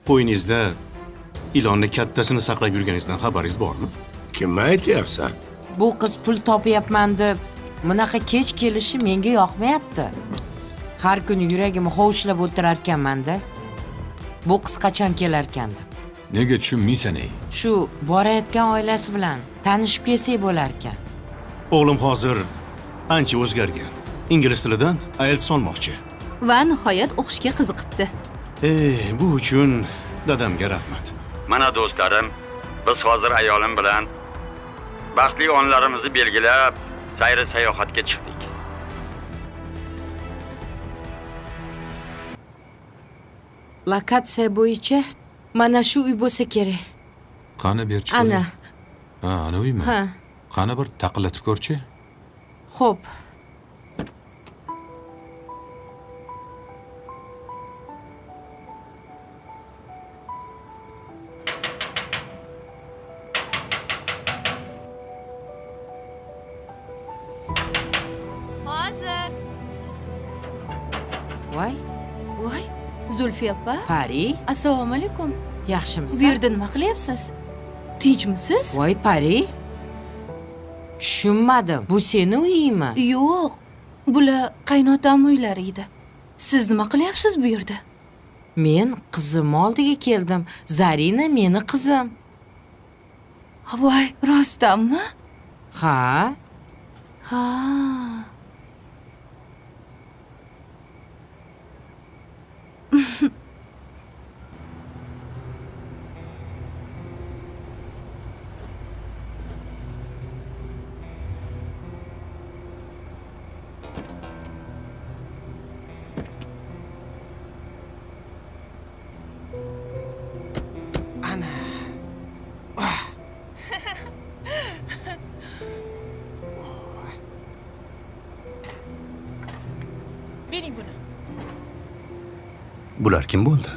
Qo'yningizda ilonni kattasini saqlab yurganingizdan xabaringiz bormi? Kimni aytyapsan? Bu qiz pul topyapman deb bunaqa kech kelishi menga yoqmayapti. Har kuni yuragim hovuchlab o'tirarkanman-da. Bu qiz qachon kelarkan deb. Nega tushunmaysan ey? Shu borayotgan oilasi bilan tanishib kelsak bo'lar ekan. O'g'lim hozir ancha o'zgargan. Ingliz tilidan IELTS olmoqchi. Va nihoyat o'qishga qiziqibdi. Bu uchun dadamga rahmat. Mana do'stlarim, biz hozir ayolim bilan baxtli onlarimizni belgilab sayr sayohatga chiqdik. Lokatsiya bo'yicha mana shu uy bo'lsa kerak. Qani berchi. Ana. Ha, ana uymi? Ha. Qani bir taqillatib ko'rchi. Xo'p. Hozir. Voy, Voy, Zulfiya opa. Pari, Assalomu alaykum. yaxshimisiz? Bu yerda nima qilyapsiz? Tinchmisiz? Voy Pari. Tushunmadim. Bu seni uyingmi? Yo'q. Bular qaynotam uylari edi. Siz nima qilyapsiz bu yerda? Men qizim oldiga keldim. Zarina meni qizim. Voy, rostdanmi? Ha? Ha. Bering buni. Bular kim bo'ldi?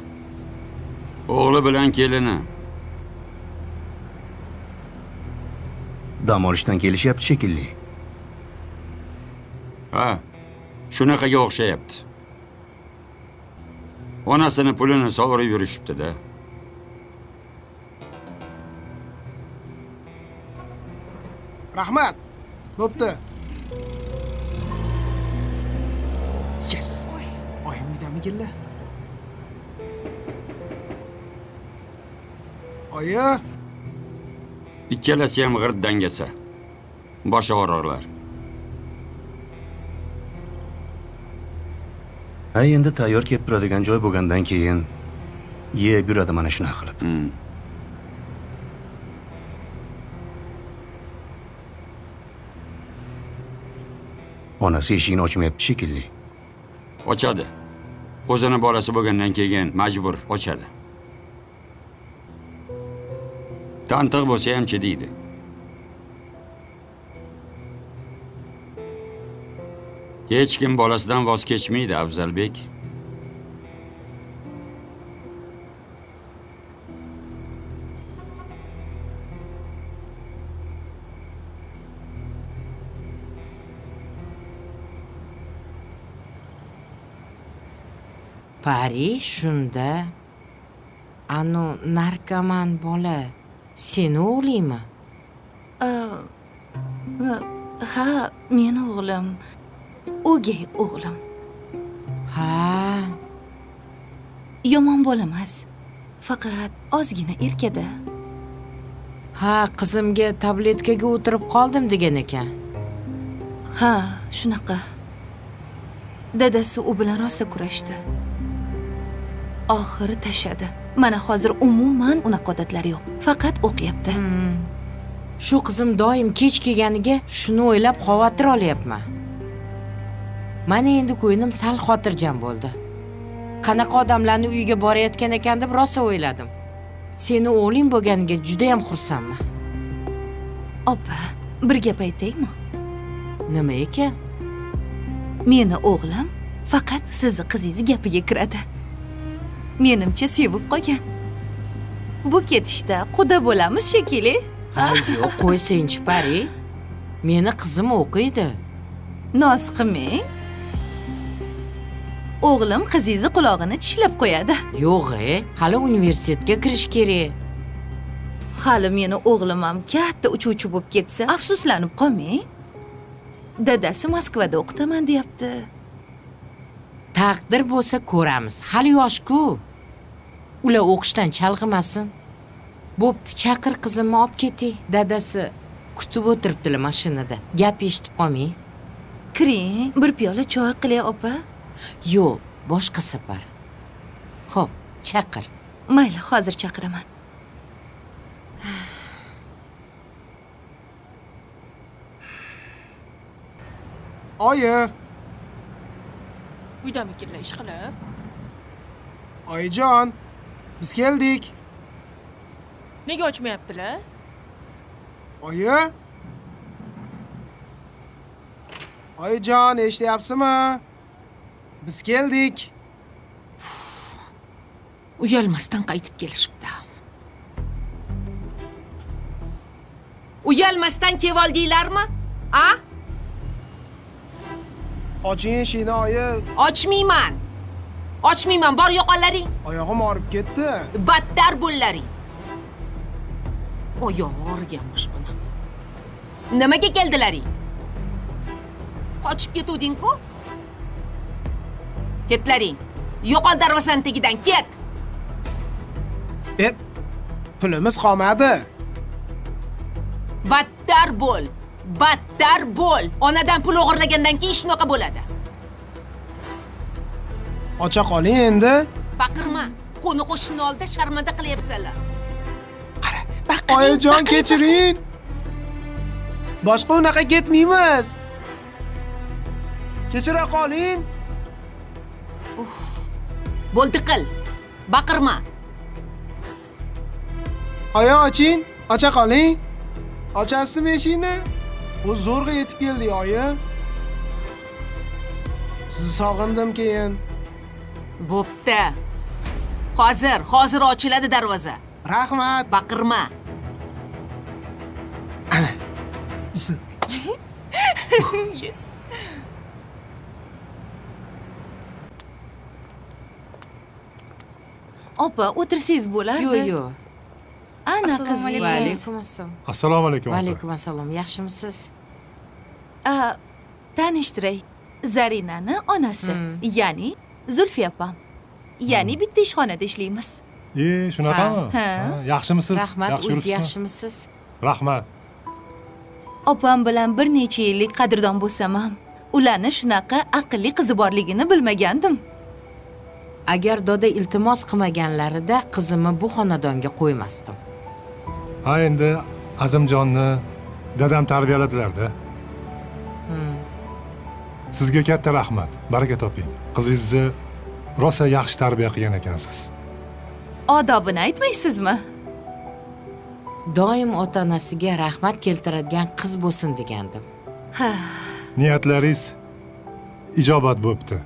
O'g'li bilan kelini. Dam olishdan kelishyapti shekilli. Ha, shunaqaga o'xshayapti. Onasini pulini sovurib yurishibdi-da. Rahmat. Bo'pti. Yes. Oyim uydamikinlar? Oyi, Ikkalasi ham g'irt dangasa. Boshi og'riqlar. Endi tayyor kelib turadigan joy bo'lgandan keyin yeb yuradi mana shunaqa qilib. Onasi eshikni ochmayapti shekilli. Ochadi. O'zini bolasi bo'lgandan keyin majbur ochadi. Tantiq bo'lsa ham chidaydi. Hech kim bolasidan voz kechmaydi, Afzalbek. Pari shunda anu narkoman bola seni o'g'lingmi? Ha, meni o'g'lim. O'gay o'g'lim. Ha, Yomon bola emas. Faqat ozgina erkada. ha, qizimga tabletkaga o'tirib qoldim degan ekan. Ha, shunaqa. Dadasi u bilan rosa kurashdi. Oxiri tashadi. Mana hozir umuman unaqa odatlari yo'q. Faqat o'qiyapti. Shu qizim doim kech kelganiga shuni o'ylab xavotir olyapman. Mana endi ko'nglim sal xotirjam bo'ldi. Qanaqa odamlarni uyiga borayotgan ekan deb rosa o'yladim. Seni o'g'ling bo'lganiga juda ham xursandman. Opa, bir gap aytaymi? Nima ekan? Meni o'g'lim faqat sizni qizingiz gapiga kiradi. Menimcha sevib qolgan. Bu ketishda quda bo'lamiz shekilli. Ha, yo'q, qo'ysangchi Pari. Meni qizim o'qiydi. Noz qilmang. O'g'lim qizingizni qulog'ini tishlab qo'yadi. Yo'q, hali universitetga kirish kerak. Hali meni o'g'lim ham katta uchuvchi bo'lib ketsa, afsuslanib qolmang. Dadasi Moskvada o'qitaman deyapti. Taqdir bo'lsa ko'ramiz. Hali yosh-ku. Ular o'qishdan chalg'imasin. Bo'pti, chaqir qizimni olib keting. Dadasi kutib o'tiribdilar mashinada. Gap eshitib qolmang. Kiring, bir piyola choy qilay, opa. Yo'q, boshqa safar. Xo'p, chaqir. Mayli, hozir chaqiraman. Oyi, Uydamikinlar ish qilib. oyijon, biz keldik. Nega ochmayaptilar? Oyi? Oyijon, eshityapsizmi? Biz keldik. Uyalmasdan qaytib kelishibdi. Uyalmasdan kevoldinglarmi? A? Oching eshikni, oyi. Ochmayman. Ochmayman, bor yo'qonlaring. Oyog'im og'rib ketdi. Battar bo'llaring. Oyog'i og'riganmish buni. Nimaga keldilaring? Qochib ketuvding-ku? Ketlaring. Yo'qol darvozani tagidan, ket. Pulimiz qolmadi. Battar bo'l. Battar bo'l. Onadan pul o'g'irlagandan keyin shunaqa bo'ladi. Ocha qoling endi. Baqirma. Qo'ni qo'shni oldida sharmanda qilyapsanlar. Oyijon, kechiring. Boshqa unaqa ketmaymiz. Kechira qoling. Bo'ldi qil. Baqirma. Oyi, oching. Ocha qoling. Ochasizmi eshikni? U zo'rg'a yetib keldik, oyi. Sizni sog'indim keyin. Bo'pti. Hozir ochiladi darvoza. Rahmat. Baqirma. Yes. Opa, o'tirsangiz bo'lardi. Yo'q. Ana Va qizingiz. alaykum assalom. Assalomu alaykum. Va opa. alaykum assalom. Yaxshimisiz? Tanishtiray. Zarinani onasi, ya'ni Zulfiya opam. Ya'ni bitta ishxonada ishlaymiz. Shunaqami? Ha. Yaxshimisiz? Rahmat, Yaxshi o'zi yuribsizmi? yaxshimisiz? Rahmat. Opam bilan bir necha yillik qadrdon bo'lsam ham, ularni shunaqa aqlli qizi borligini bilmagandim. Agar doda iltimos qilmaganlarida qizimni bu xonadonga qo'ymasdim. Ha, endi Azimjonni dadam tarbiyaladilar-da. Sizga katta rahmat. Baraka toping. Qizingizni rosa yaxshi tarbiya qilgan ekansiz. Odobini aytmaysizmi? Doim ota-onasiga rahmat keltiradigan qiz bo'lsin degandim. Ha, Niyatlaringiz ijobat bo'pti.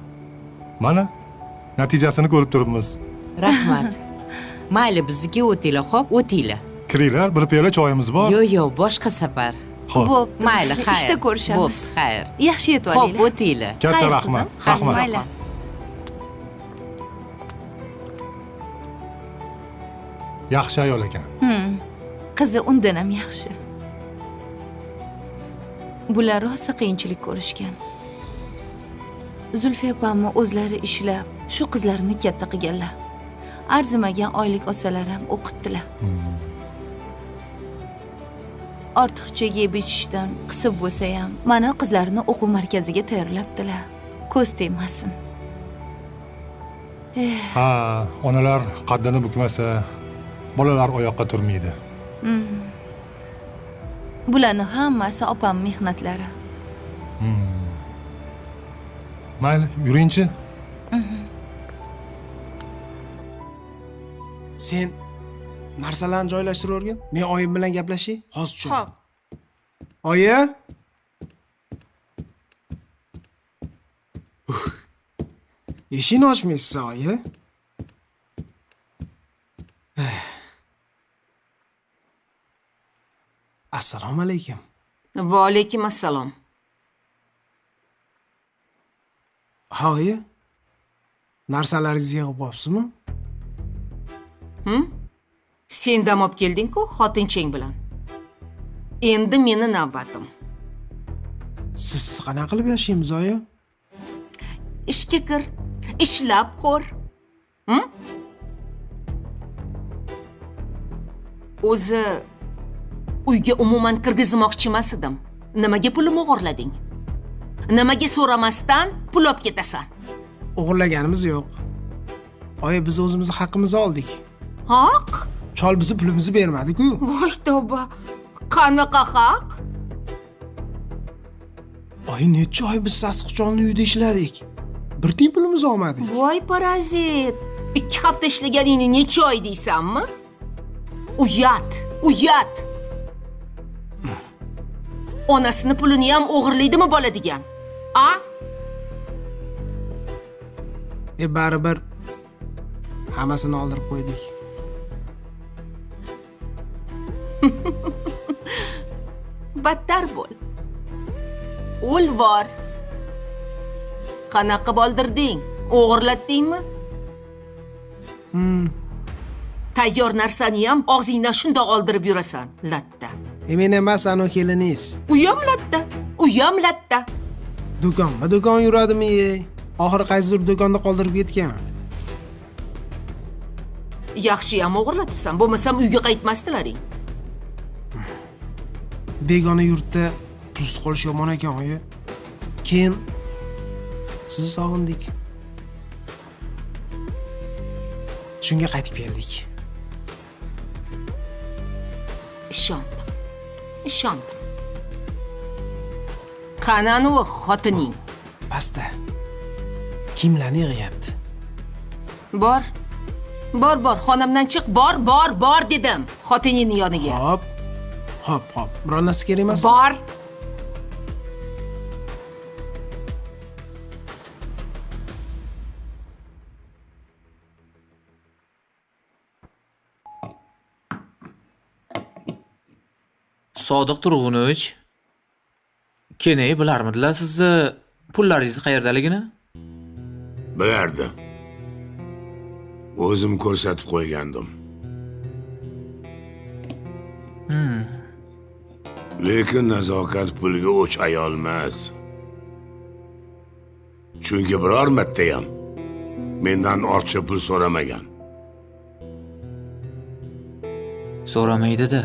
Mana natijasini ko'rib turibmiz. Rahmat. Mayli, bizga o'tinglar, xo'p, o'tinglar. Kiringlar, bir piyola choyimiz bor. Yo'q, boshqa safar. Xo'p. bo'pti. Mayli, xayr. Ishda ko'rishamiz. Bo'pti, xayr. Yaxshi yetib Xo'p, olinglar. o'tinglar. Katta Xayr, rahmat. qizim. Rahmat. Mayli. Yaxshi ayol ekan. Qizi undan ham yaxshi. Bular rosa qiyinchilik ko'rishgan. Zulfiya opamni o'zlari ishlab, shu qizlarni katta qilganlar. Arzimagan oylik olsalar ham o'qitdilar. Ortiqcha yeb ichishdan qisib bo'lsa ham, mana qizlarni o'quv markaziga tayyorlabdilar. Ko'z tegmasin. Ha, onalar qaddini bukmasa, bolalar oyoqqa turmaydi. Bularni hammasi opam mehnatlari. Mayli, yuringchi. Sen narsalarni joylashtirib o'rgin. Men oyim bilan gaplashay. Hozir Xo'p. Oyi? Eshikni ochmaysiz, oyi? Assalomu alaykum. Va alaykum assalom. Ha, oyi? Narsalaringizni yig'ib olibsizmi? Sen dam olib kelding-ku xotinchang bilan. Endi meni navbatim. Siz qanaqa qilib yashaymiz, oyi? Ishga kir, ishlab ko'r. O'zi uyga umuman kirgizmoqchi emas edim. Nimaga pulimni o'g'irlading? Nimaga so'ramasdan pul olib ketasan? O'g'irlaganimiz yo'q. Oyi, biz o'zimizni haqqimizni oldik. Haq? Chol bizni pulimizni bermadi-ku. Voy tavba. Qanaqa haq? Oyi, necha oy biz Sassiqjonning uyida ishladik. Bir tiyin pulimizni olmadik. Voy parazit. 2 hafta ishlaganingni necha oy deysanmi? Uyat. Onasini pulini ham o'g'irlaydimi bola degan? A? Baribir hammasini oldirib qo'ydik. Battar bo'l. O'lvor. Qanaqa bo'ldirding? O'g'irlatdingmi? Tayyor narsani ham og'zingdan shundoq oldirib yurasan, latta. Men emas, anu keliningiz. Uyam latta. Do'kon yuradimi? Oxiri qaysidir do'konda qoldirib ketgan. Yaxshi ham o'g'irlatibsan, bo'lmasam uyga qaytmasdilaring. Begona yurtda pulsiz qolish yomon ekan, oyi. Keyin sizni sog'indik. Shunga qaytib keldik. Ishondim. Qanani u xotining? Pastda. Kimlarni yig'yapti? Bor, xonamdan chiq, bor dedim. Xotiningning yoniga. Hop. Biror narsa kerak emasmi? Bor. Sodiq Turg'unovich, kenay bilarmidilar sizni pullaringizni qayerdaligini? Bilardi. O'zim ko'rsatib qo'ygandim. Lekin nazokat pulga o'ch ayolmas. Chunki biror marta ham mendan ortiqcha pul so'ramagan. So'ramaydi-da.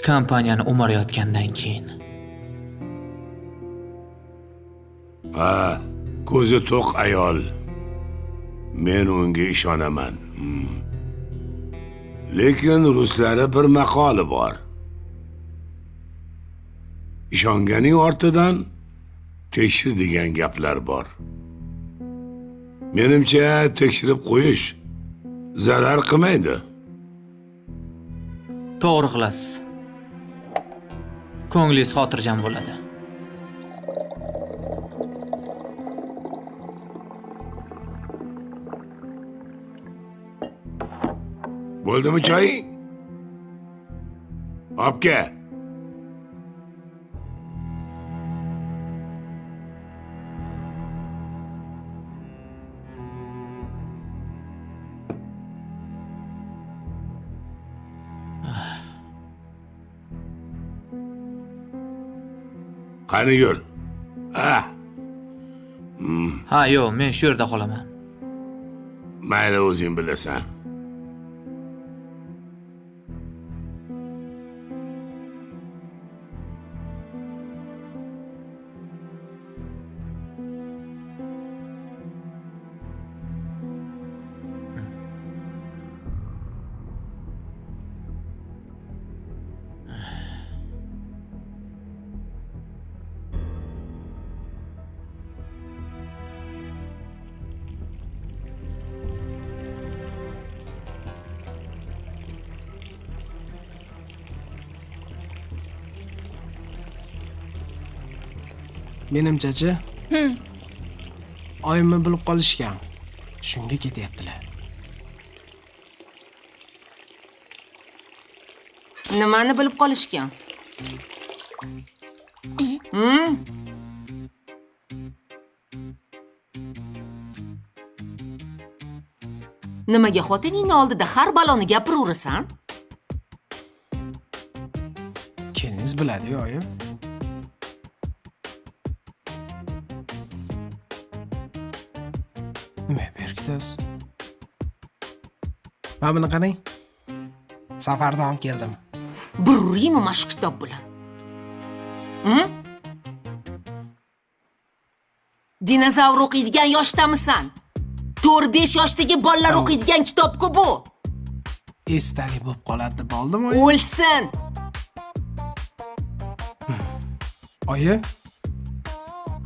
Kompaniyani o'marayotgandan keyin. Ko'zi to'q ayol. Men unga ishonaman. Lekin ruslari bir maqoli bor. Ishonganing ortidan tekshir degan gaplar bor. Menimcha tekshirib qo'yish zarar qilmaydi. To'g'ri qilasiz. Ko'nglingiz xotirjam bo'ladi. Bo'ldimi choying? Obke. Qani yur. Ha, yo'q, men shu yerda qolaman. Mayli, o'zing bilasan. Menimcha-chi? Oyimni bilib qolishgan. Shunga ketyaptilar. Nimani bilib qolishgan? Nimaga xotiningni oldida har baloni gapiraverasan? Keliniz biladi-yu, oyim. Nima berkitasiz? Mana buni qarang. Safardan olib keldim. Bururiymi mana shu kitob bilan? Dinozavr o'qiydigan yoshdamisan? 4-5 yoshdagi bolalar o'qiydigan kitob-ku bu. Esdalik bo'lib qoladi deb oldim, oyim. O'lsin. Oyi,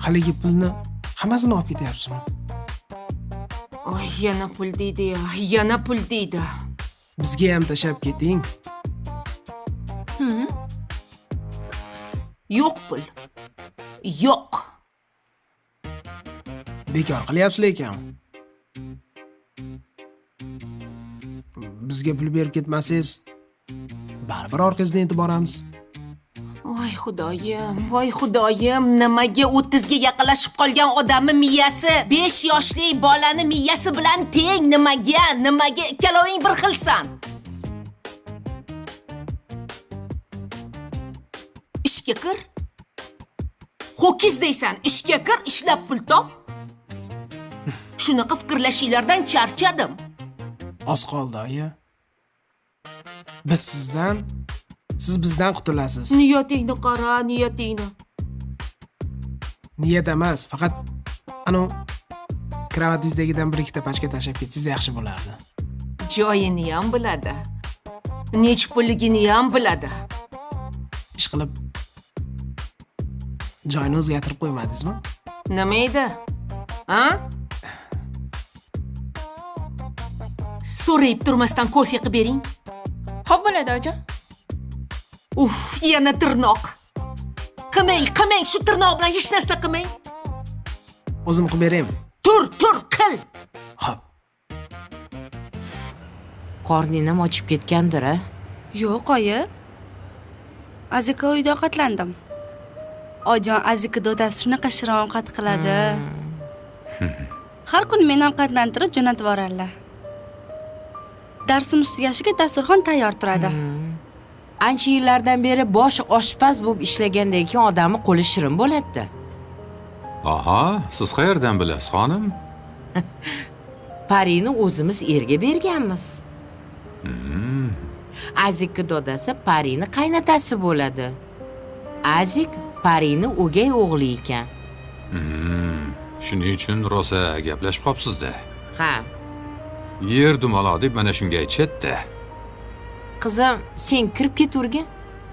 haligi pulni hammasini olib ketyapsizmi? Oy, yana pul deydi, yana pul deydi. Bizga ham tashab keting. Yo'q pul. Yo'q. Bekor qilyapsiz lekin. Bizga pul berib ketmasangiz, baribir orqangizdan yetib boramiz. Voy xudoyim, nimaga 30 ga yaqinlashib qolgan odamning miyasi 5 yoshli bolani miyasi bilan teng? Nimaga ikkaloving bir xilsan? Ishga kir. Ho'kiz deysan, ishga kir, ishlab pul top. Shunaqa fikrlashinglardan charchadim. Oz qoldi, oyi. Biz sizdan, siz bizdan qutulasiz. Niyatingni qara, niyatingni. Niyat emas, faqat anu kravatingizdagidan bir ikkita pachka tashab ketsangiz yaxshi bo'lardi. Joyini ham biladi. Nech pulligini ham biladi. Ish qilib joyini o'zgartirib qo'ymadingizmi? Nima edi? Ha? So'rayib turmasdan kofe qilib bering. Xo'p bo'ladi, oyijon. Uf, yana tirnoq. Qilmang, shu tirnoq bilan hech narsa qilmang. O'zim qilib beraymi? Tur, qil. Xo'p. Qorning ham ochib ketgandir-a? Yo'q, oyi. Azika uyda ovqatlandim. Oyijon, Azika dodasi shunaqa shirin ovqat qiladi. Har kun meni ovqatlantirib jo'natib yuborarlar. Darsim ustiga dasturxon tayyor turadi. Ancha yillardan beri bosh oshpaz bo'lib ishlagandan keyin odamni qo'li shirin bo'ladi. Aha, siz qayerdan bilasiz, xonim? Parini o'zimiz erga berganmiz. Azika dodasi Parini qaynatasi bo'ladi. Azik Parini o'gay o'g'li ekan. Shuning uchun rosa gaplashib qopsiz-da. Ha. Yer dumaloq deb mana shunga aytishadi. Qizim, sen kirib keturgin.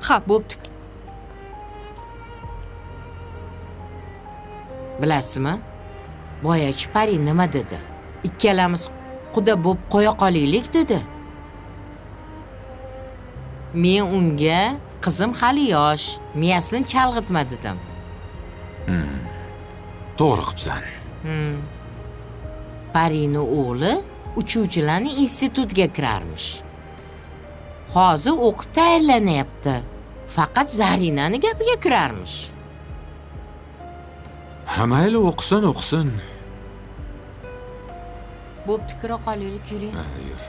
Ha, bo'pti. Bilasizmi? Boyachi Pari nima dedi? Ikkalamiz quda bo'lib qo'ya qolaylik dedi. Men unga qizim hali yosh, miyasini chalg'itma dedim. To'g'ri qilibsan. Parini o'g'li uchuvchilarning institutiga kirarmish. Hozir o'qib tayyorlanyapti. Faqat Zarinani gapiga kirarmish. Mayli o'qisin. Bo'pti, kira qolaylik, yuring. Yur.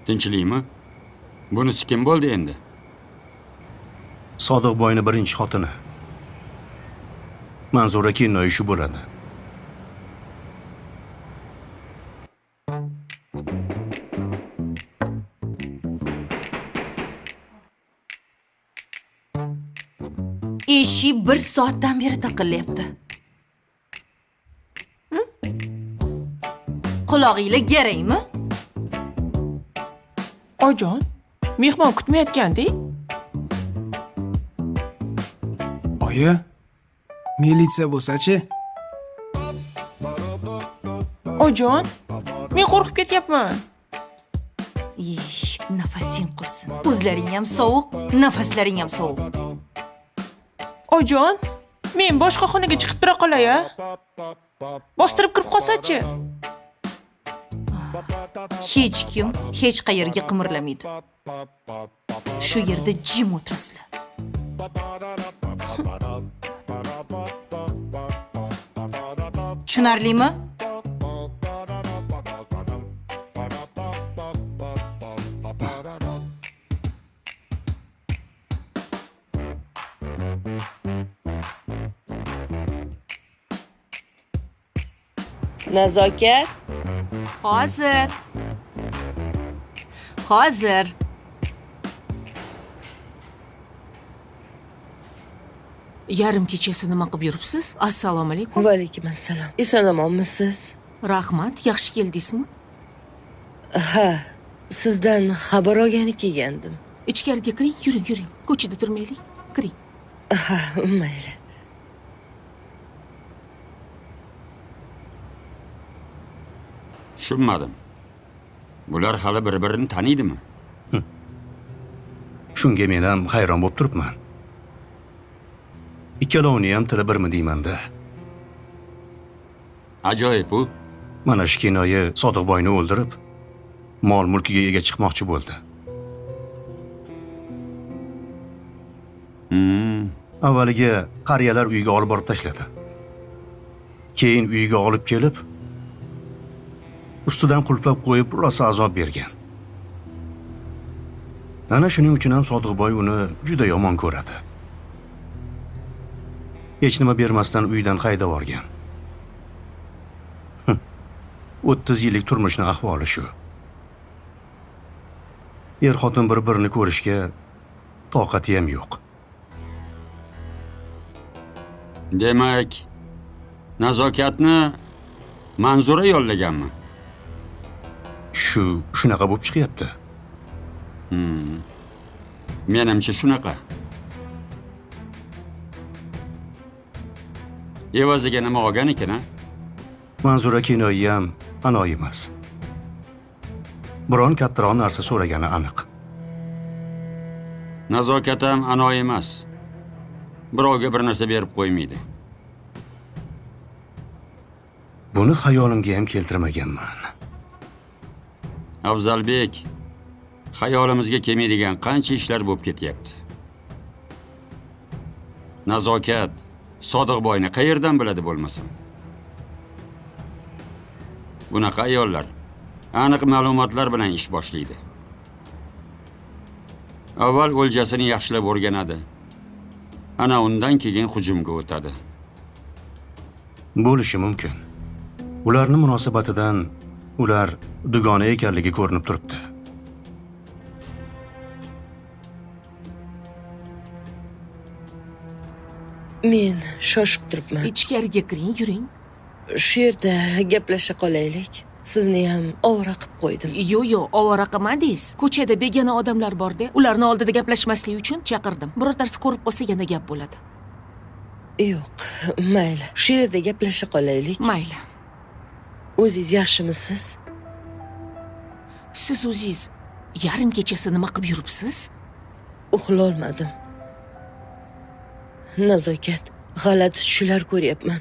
Tinchlikmi? Bunisi kim bo'ldi endi? Sodiq boyning birinchi xotini. Manzura kinoyi shu bo'ladi. Eshik 1 soatdan beri taqillayapti. Qulog'inglar garangmi? Oyijon, mehmon kutmayotgandi. Oyi, militsiya bo'lsa-chi? Oyijon, men qo'rqib ketyapman. Nafasing qursin. O'zlaring ham sovuq, nafaslaring ham sovuq. Oyijon, men boshqa xonaga chiqib tura qolay-a? Bostirib kirib qolsa-chi? Hech kim hech qayerga qimirlamaydi. Shu yerda jim o'tirasizlar. Tushunarlimi? Nazokat. Hozir. Hozir. Yarim kechasi nima qilib yuribsiz? Assalomu alaykum. Va alaykum assalom. Eson-omonmisiz? Rahmat, yaxshi keldingizmi? Ha, sizdan xabar olgani kelgandim. Ichkariga kiring, yuring, yuring. Ko'chada turmaylik. Kiring. Ha, mayli. Tushunmadim. Bular hali bir-birini taniydimi? Shunga men ham hayron bo'lib turibman. Ikkalovini ham tili birmi deyman-da. Ajoyib u. Mana shu kinoyi Sodiqboyni o'ldirib, mol mulkiga ega chiqmoqchi bo'ldi. Avvaliga qariyalar uyiga olib borib tashladi. Keyin uyiga olib kelib, ustidan qulflab qo'yib, rosa azob bergan. Ana shuning uchun ham Sodiqboy uni juda yomon ko'radi. Hech nima bermasdan uydan haydab yuborgan. 30 yillik turmushning ahvoli shu. Er-xotin bir-birini ko'rishga toqati ham yo'q. Demak, nazokatni Manzura yollaganmi? Shunaqa bo'lib chiqyapti. Menimcha shunaqa. Evaziga nima olgan ekan? Manzura kinoyi ham anoyi emas. Biron kattaroq narsa so'ragani aniq. Nazokat ham anoyi emas. Birovga bir narsa berib qo'ymaydi. Buni xayolimga ham keltirmaganman. Afzalbek, xayolimizga kelmaydigan qancha ishlar bo'lib ketyapti. Nazokat Sodiqboyni qayerdan biladi bo'lmasam? Bunaqa ayollar aniq ma'lumotlar bilan ish boshlaydi. Avval o'ljasini yaxshilab o'rganadi. Ana undan keyin hujumga o'tadi. Bo'lishi mumkin. Ularning munosabatidan ular dugona ekanligi ko'rinib turibdi. Men shoshib turibman. Ichkariga kiring, yuring. Shu yerda gaplasha qolaylik. Sizni ham ovora qilib qo'ydim. Yo'q, ovora qilmadingiz. Ko'chada begona odamlar bor-da, ularning oldida gaplashmaslik uchun chaqirdim. Birortasi ko'rib qolsa yana gap bo'ladi. Yo'q, mayli. Shu yerda gaplasha qolaylik. Mayli. O'zingiz yaxshimisiz? Siz o'zingiz yarim kechasi nima qilib yuribsiz? Uxlolmadim. Nazokat, g'alati tushlar ko'ryapman.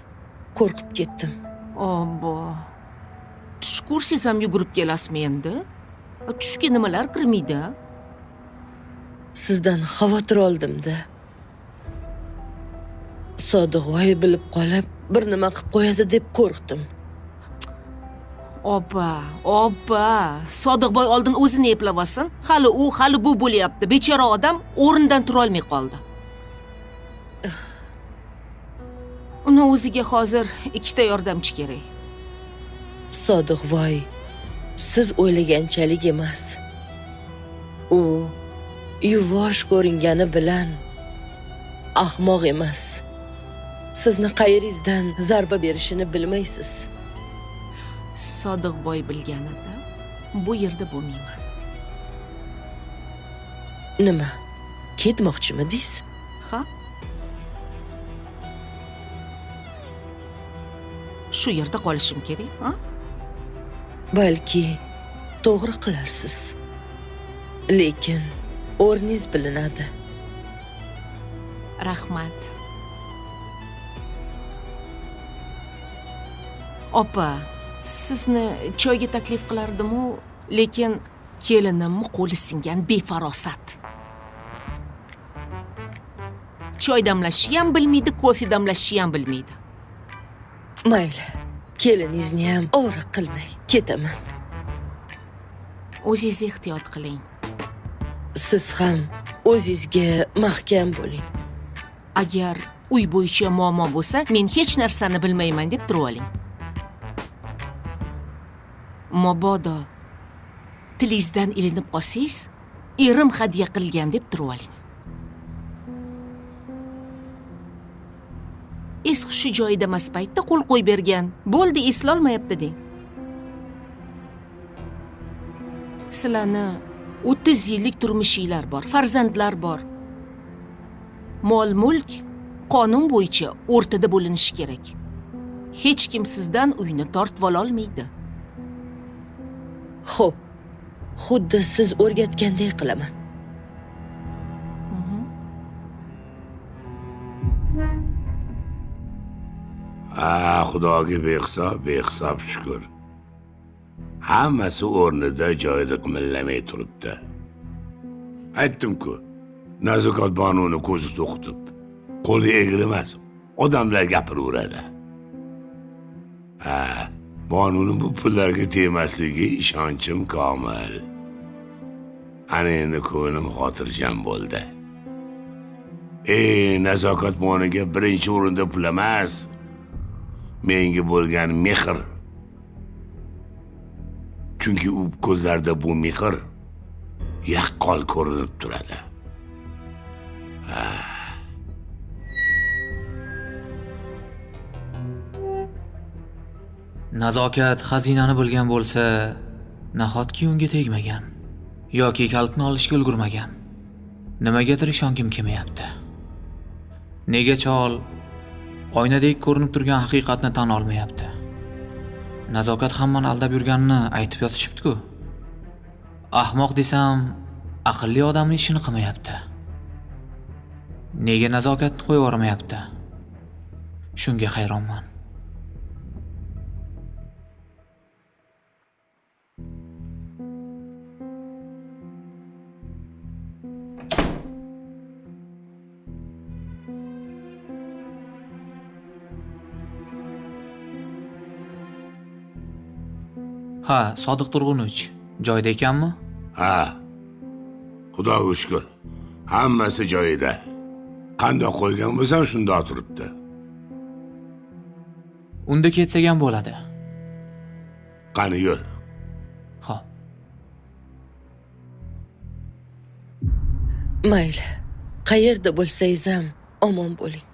Qo'rqib ketdim. Obbo. Tush ko'rsangiz ham yugurib kelasizmi endi? Tushga nimalar kirmaydi? Sizdan xavotir oldim-da. Sodiqboy bilib qolib, bir nima qilib qo'yadi deb qo'rqdim. Obba. Sodiqboy oldin o'zini eplab olsin. Hali bu bo'lyapti. Bechora odam o'rnidan tura olmay qoldi. Uni o'ziga hozir 2 ta yordamchi kerak. Sodiqboy, siz o'ylaganchalik emas. U yuvosh ko'ringani bilan ahmoq emas. Sizni qayeringizdan zarba berishini bilmaysiz. Sodiqboy bilganida bu yerda bo'lmayman. Nima? Ketmoqchimidingiz? Ha? Shu yerda qolishim kerak, ha? Balki to'g'ri qilarsiz. Lekin o'rningiz bilinadi. Rahmat. Opa, sizni choyga taklif qilardim-u, lekin kelinimni qo'li singan befarosat. Choy damlashni ham bilmaydi, kofe damlashni ham bilmaydi. Mayli, keliningizni ham ovora qilmay ketaman. O'zingiz ehtiyot qiling. Siz ham o'zingizga mahkam bo'ling. Agar uy bo'yicha muammo bo'lsa, men hech narsani bilmayman deb turib oling. Mabodo tilingizdan ilinib qolsangiz, erim hadya qilgan deb turib oling. Es-hushi joyida emas paytda qo'l qo'yib bergan. Bo'ldi, eslolmayapti deng. Sizlarni 30 yillik turmushinglar bor, farzandlar bor. Mol-mulk qonun bo'yicha o'rtada bo'linishi kerak. Hech kim sizdan uyni tortib ola olmaydi. Xo'p, xuddi siz o'rgatgandek qilaman. Xudoga behisob shukr. Hammasi o'rnida joyida qimillamay turibdi. Aytdim-ku, Nazokat Banuni ko'zi to'qitib, qo'li egilmas, odamlar gapiraveradi. Banuni bu pullarga tegmasligi ishonchim komil. Ana endi ko'nglim xotirjam bo'ldi. Nazokat Boniga birinchi o'rinda pul emas, menga bo'lgan mehr. Chunki u ko'zlarda bu mehr yaqqol ko'rinib turadi. Nazokat xazinani bilgan bo'lsa, nahotki unga tegmagan yoki kalitni olishga ulgurmagan. Nimagadir ishongim kelmayapti. Nega chol oynadek ko'rinib turgan haqiqatni tan olmayapti? Nazokat hammani aldab yurganini aytib yotishibdi-ku. Ahmoq desam, aqlli odamning ishini qilmayapti. Nega nazokatni qo'yib yubormayapti? Shunga hayronman. Ha, Sodiq Turg'unovich, joyida ekanmi? Ha. Xudoga shukr. Hammasi joyida. Qanday qo'ygan bo'lsam shunda turibdi. Unda ketsak ham bo'ladi. Qani yur. Xo'p. Mayli, qayerda bo'lsangiz ham omon bo'ling.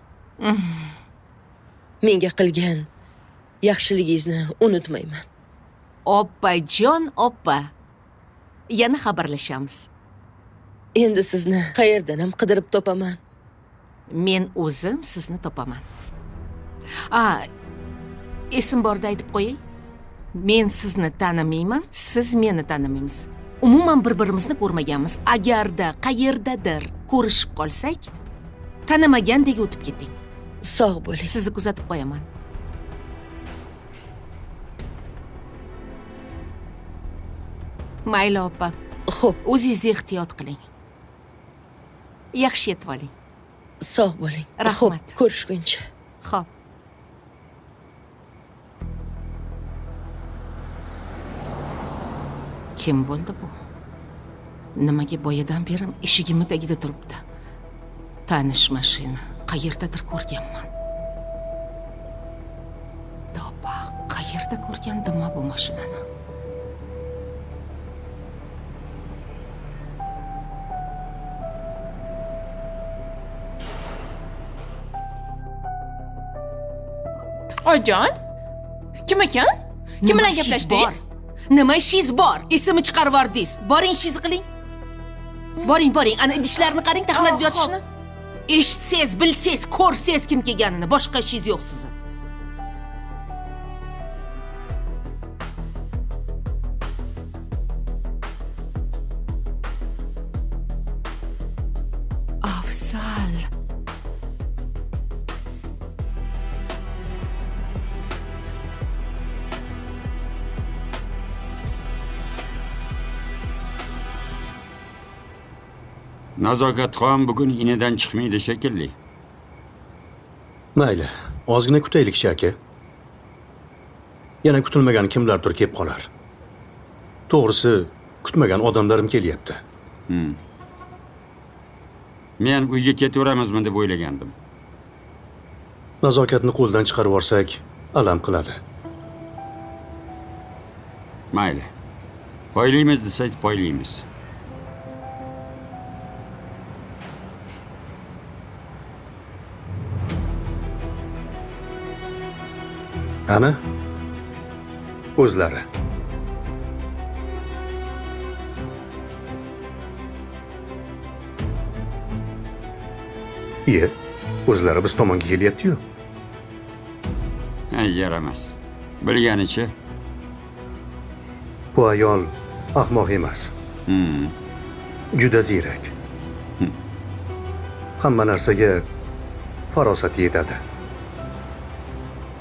Menga qilgan yaxshiligingizni unutmayman. Oppajon, oppa. Yana xabarlashamiz. Endi sizni qayerdan ham qidirib topaman. Men o'zim sizni topaman. Esim borda aytib qo'yay. Men sizni tanimayman, siz meni tanimaysiz. Umuman bir-birimizni ko'rmaganmiz. Agarda qayerdadir ko'rishib qolsak, tanimagandek o'tib keting. Sog' bo'ling. Sizni kuzatib qo'yaman. Mayli oppa. Xo'p, O'zingiz ehtiyot qiling. Yaxshi yetib oling. sog' bo'ling. Rahmat. Xo'p, ko'rishguncha. Xo'p. Kim bo'ldi bu? Nimaga boyadan beri eshigimni tagida turibdi? Tanish mashina qayerdadir ko'rganman. Tavba, qayerda ko'rgandim bu mashinani? Oyijon, kim ekan? Kim bilan gaplashdingiz? Nima ishingiz bor? Esimni chiqarib yubordingiz. Boring, ishingizni qiling. Boring. Ana idishlarni qarang, taxlab yotishni. Eshitsangiz, bilsangiz, ko'rsangiz kim kelganini, boshqa ishingiz yo'q sizning. Afzal. Nazokatxon bugun inidan chiqmaydi shekilli. Mayli, ozgina kutaylik aka. Yana kutilmagan kimlardir kelib qolar. To'g'risi, kutmagan odamlarim kelyapti. Men uyga ketaveramizmi deb o'ylagandim. Nazokatni qo'ldan chiqarib yuborsak, alam qiladi. Mayli. Poylaymiz desangiz poylaymiz. Ana, o'zlari. Iye, o'zlari biz tomonga kelyapti-yu. Yaramas. Bilganicha. Bu ayol ahmoq emas. Juda ziyrak. Hamma narsaga farosati yetadi.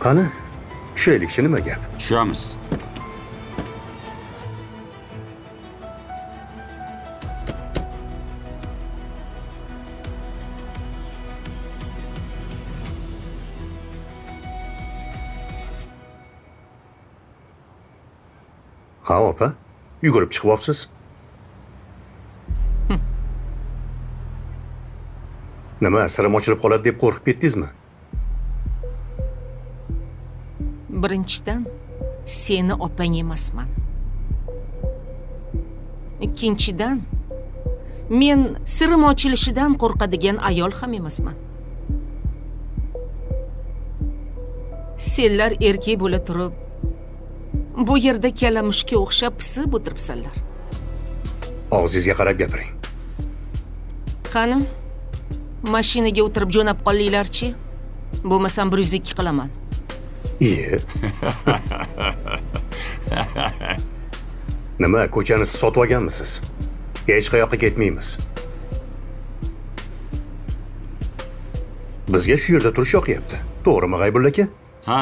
Qani, tushaylikchi nima gap? Tushamiz. Ha, opa, yugurib chiqyapsiz. Nima, sirim ochilib qoladi deb qo'rqib ketdingizmi? Birinchidan, seni opang emasman. Ikkinchidan, men sirim ochilishidan qo'rqadigan ayol ham emasman. Senlar erkak bo'la turib, bu yerda kalamushga o'xshab pisib o'tiribsanlar. Og'zingizga qarab gapiring. Qani, mashinaga o'tirib jo'nab qolinglar-chi. Bo'lmasam 102 qilaman. Iye. Nima, ko'chani siz sotib olganmisiz? Hech qayoqqa ketmaymiz. Bizga shu yerda turish yoqyapti. To'g'rimi, G'aybulla aka? Ha?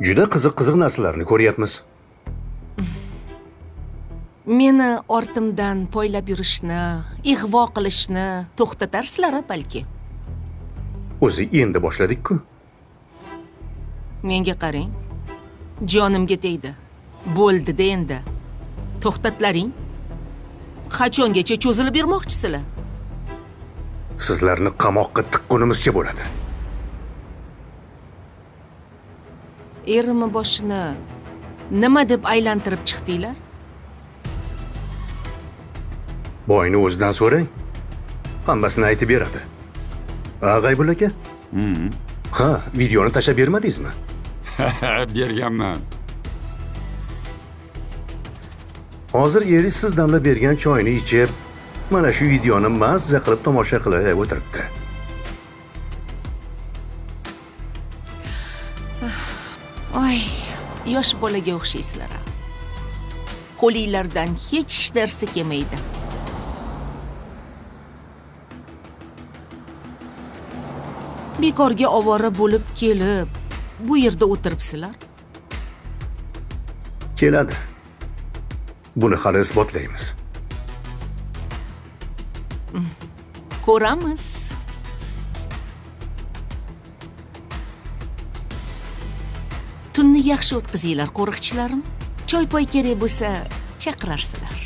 Juda qiziq narsalarni ko'ryapmiz. Meni ortimdan poylab yurishni, ig'vo qilishni to'xtatarsizlar balki. O'zi endi boshladik-ku. Menga qarang. Jonimga tegdi. Bo'ldi-da endi. To'xtatlaring. Qachongacha cho'zilib yurmoqchisizlar? Sizlarni qamoqqa tiqqunimizcha bo'ladi. Erimni boshini nima deb aylantirib chiqdinglar? Boyni o'zidan so'rang. Hammasini aytib beradi. G'aybulla aka? Ha, videoni tashlab bermadingizmi? Berganman. Hozir eringiz siz damlab bergan choyni ichib, mana shu videoni mazza qilib tomosha qilib o'tiribdi. Oy, yosh bolaga o'xshaysizlar. Qo'linglardan hech narsa kelmaydi. Bekorga ovora bo'lib kelib, bu yerda o'tiribsizlar. Keladi. Buni hali isbotlaymiz. Ko'ramiz. Tunni yaxshi o'tkazinglar, qo'riqchilarim. Choy-poy kerak bo'lsa, chaqirarsizlar.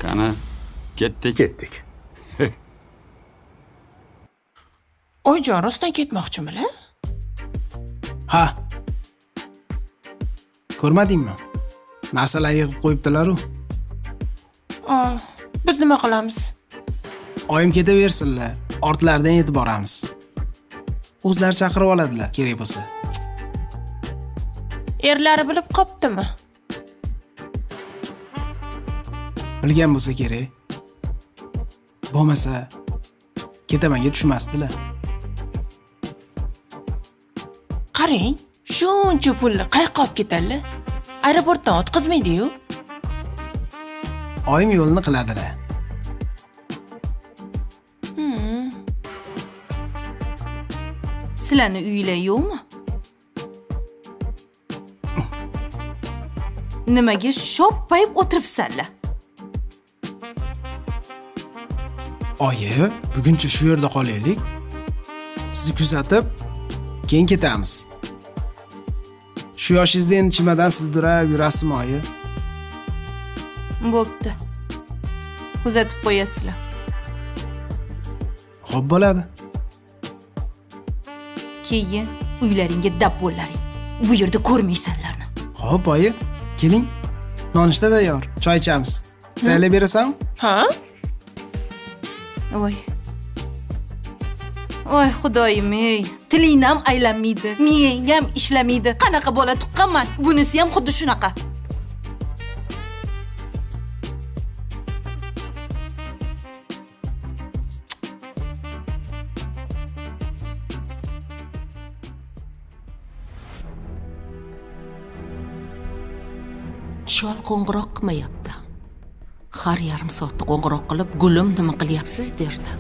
Qani, ketdik. Ketdik. Oyjon, rostdan ketmoqchimilar? Ha. Ko'rmadingmi? Narsalar yig'ib qo'yibdilar-ku. Biz nima qilamiz? Oyim ketaversinlar. Ortlaridan yetib boramiz. O'zlari chaqirib oladilar, kerak bo'lsa. Erlari bilib qopdimi? Bilgan bo'lsa kerak. Bo'lmasa ketamanga tushmasdilar. Qarang, shuncha pulni qayerga olib ketadilar? Aeroportdan o'tkazmaydi-yu. Oyim yo'lni qiladilar. Sizlarni uylar yo'qmi? Nimaga shoppayib o'tiribsanlar? Oyi, buguncha shu yerda qolaylik. Sizni kuzatib, keyin ketamiz. Shu yoshingizda endi chimadan sizdirab yurasizmi, oyi? Bo'pti. Kuzatib qo'yasizlar. Xo'p bo'ladi. Keyin uylaringga dab bo'llaring. Bu yerda ko'rmaysanlarni. Xo'p, oyi, keling. Nonushta tayyor. Choy ichamiz. Tayyorlab berasanmi? Ha? Voy. Voy xudoyim ey. Tiling ham aylanmaydi, miyang ham ishlamaydi. Qanaqa bola tuqqanman? Bunisi ham xuddi shunaqa. Chol qo'ng'iroq qilmayapti. Har yarim soatda qo'ng'iroq qilib, "Gulim, nima qilyapsiz?" derdi.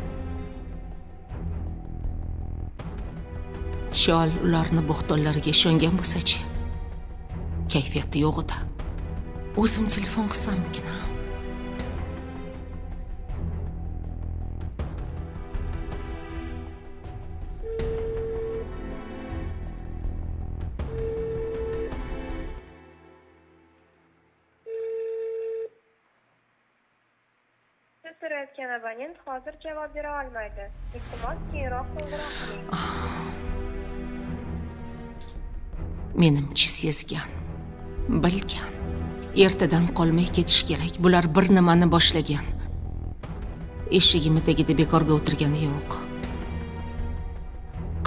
Chol ularni bo'xtonlariga ishongan bo'lsa-chi? Kayfiyati yo'q edi. O'zim telefon qilsamgina. Turayotgan abonent hozir javob bera olmaydi. Iltimos keyinroq qo'ng'iroq qiling. Menimcha sezgan, bilgan. Ertadan qolmay ketish kerak. Bular bir nimani boshlagan. Eshigimni tagida bekorga o'tirgani yo'q.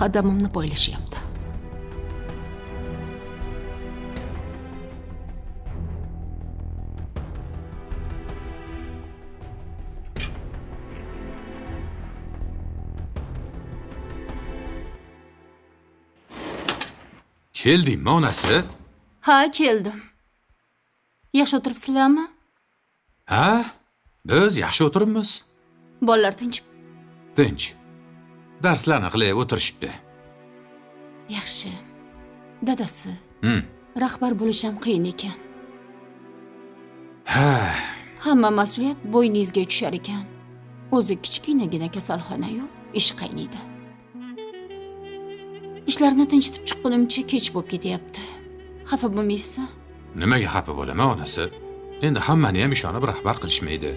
Qadamimni poylashyapti. Keldingmi onasi? Ha, keldim. Yaxshi o'tiribsizlarmi? Ha? Biz yaxshi o'tiribmiz. Bolalar tinch. Tinch. Darslarni qilib o'tirishibdi. Yaxshi. Dadasi, Hmm. rahbar bo'lish ham qiyin ekan. Ha. Hamma mas'uliyat bo'yningizga tushar ekan. O'zi kichkinagina kasalxona-yu, ish qaynaydi. Ishlarni tinchitib chiqqunimcha kech bo'lib ketyapti. Xafa bo'lmaysiz? Nimaga xafa bo'laman onasi? Endi hammani ham ishonib rahbar qilishmaydi.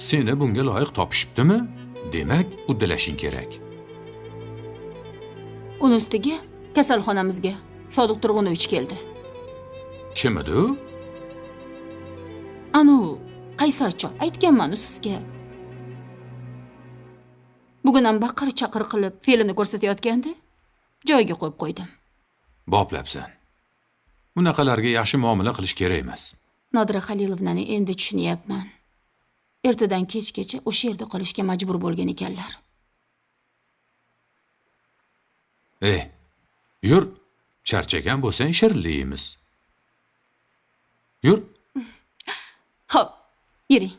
Seni bunga loyiq topishibdimi? Demak, uddalashing kerak. Uni ustiga kasalxonamizga Sodiq Turg'unovich keldi. Kim edi u? Anu, Qaysarcho, aytganman-ku sizga. Bugun ham baqir-chaqir qilib fe'lini ko'rsatayotganda joyiga qo'yib qo'ydim. Boplabsan. Bunaqalarga yaxshi muomala qilish kerak emas. Nodira Xalilovnani endi tushunyapman. Ertadan kechgacha o'sha yerda qolishga majbur bo'lgan ekanlar. Yur, charchagan bo'lsang shirinlaymiz. Yur. Hop, yuring.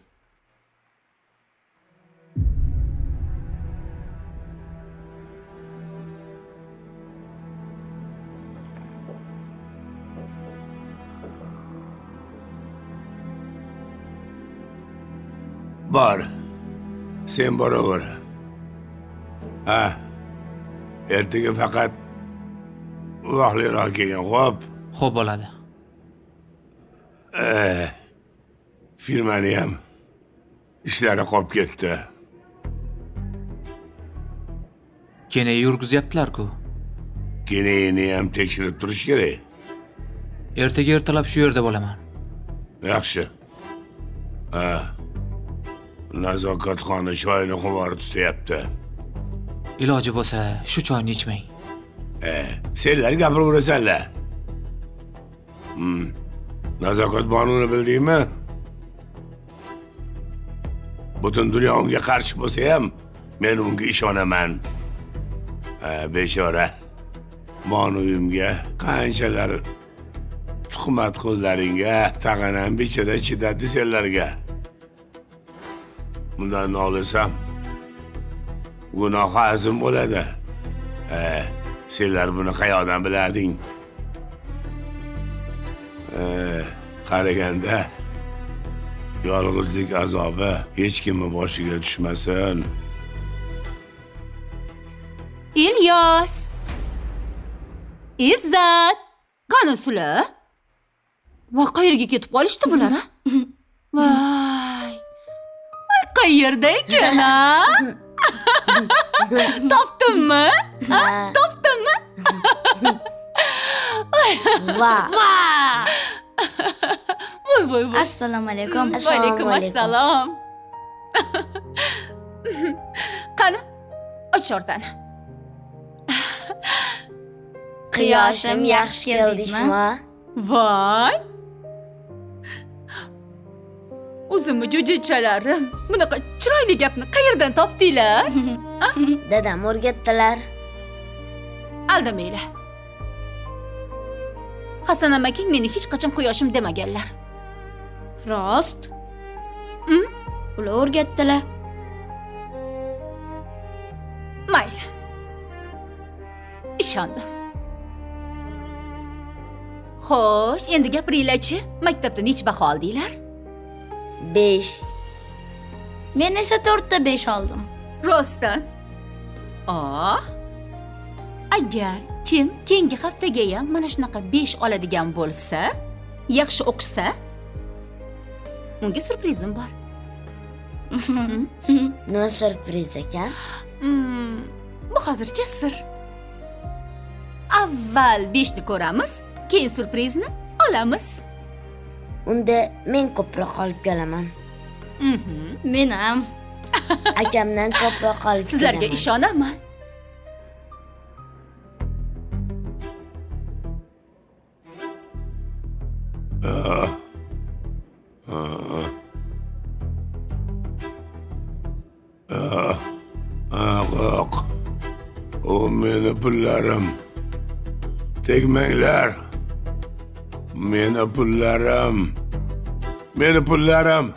Bor. Sen boraver. Ha. Ertaga faqat vaqtliroq kelgan, xo'p? Xo'p bo'ladi. Firmani ham ishlari qolib ketdi. Keyin yurgizyaptilar-ku. Keyin ham tekshirib turish kerak. Ertaga ertalab shu yerda bo'laman. Yaxshi. Ha. Nazokatxona choyni xumori tutyapti. Iloji bo'lsa, shu choyni ichmang. Senlar gapiraverasanlar. Nazokat bonuni bildingmi? Butun dunyo unga qarshi bo'lsa ham, men unga ishonaman. Bechora. Bonuyimga qanchalar tuhmat qildilaringga, tag'in ham bechora chidadi senlarga. Bundan nolisam, gunohi azim bo'ladi. Senlar buni qayoqdan bilading? Qaraganda yolg'izlik azobi hech kimning boshiga tushmasin. Ilyos. Izzat. Qani sizlar? Va qayerga ketib qolishdi bular, ha? Voy. Qayerda ekan, ha? Topdimmi? Ha? Topdimmi? Va. Voy. Assalomu alaykum. Va alaykum assalom. Qani, och o'rtani. Quyoshim yaxshi keldingizmi? Voy. O'zimni jo'jachalarim. Bunaqa chiroyli gapni qayerdan topdinglar? Dadam o'rgatdilar. Aldamanglar. Hasan amaking meni hech qachon quyoshim demaganlar. Rost? Ular o'rgatdilar. Mayli. Ishondim. Xo'sh, endi gapiringlar-chi. Maktabda nech baho oldinglar? 5. Men esa 4 ta 5 oldim. Rostdan. Agar kim keyingi haftaga ham mana shunaqa 5 oladigan bo'lsa, yaxshi o'qisa, unga surprizim bor. Nima surpriz ekan? Bu hozircha sir. Avval 5 ni ko'ramiz, keyin surprizni olamiz. Unda men ko'proq olib kelaman. Men ham akamdan ko'proq olib kelaman. Sizlarga ishonaman. Qo'q. O meni pullarim. Tegmanglar. Meni pullarim. Meni pullarim.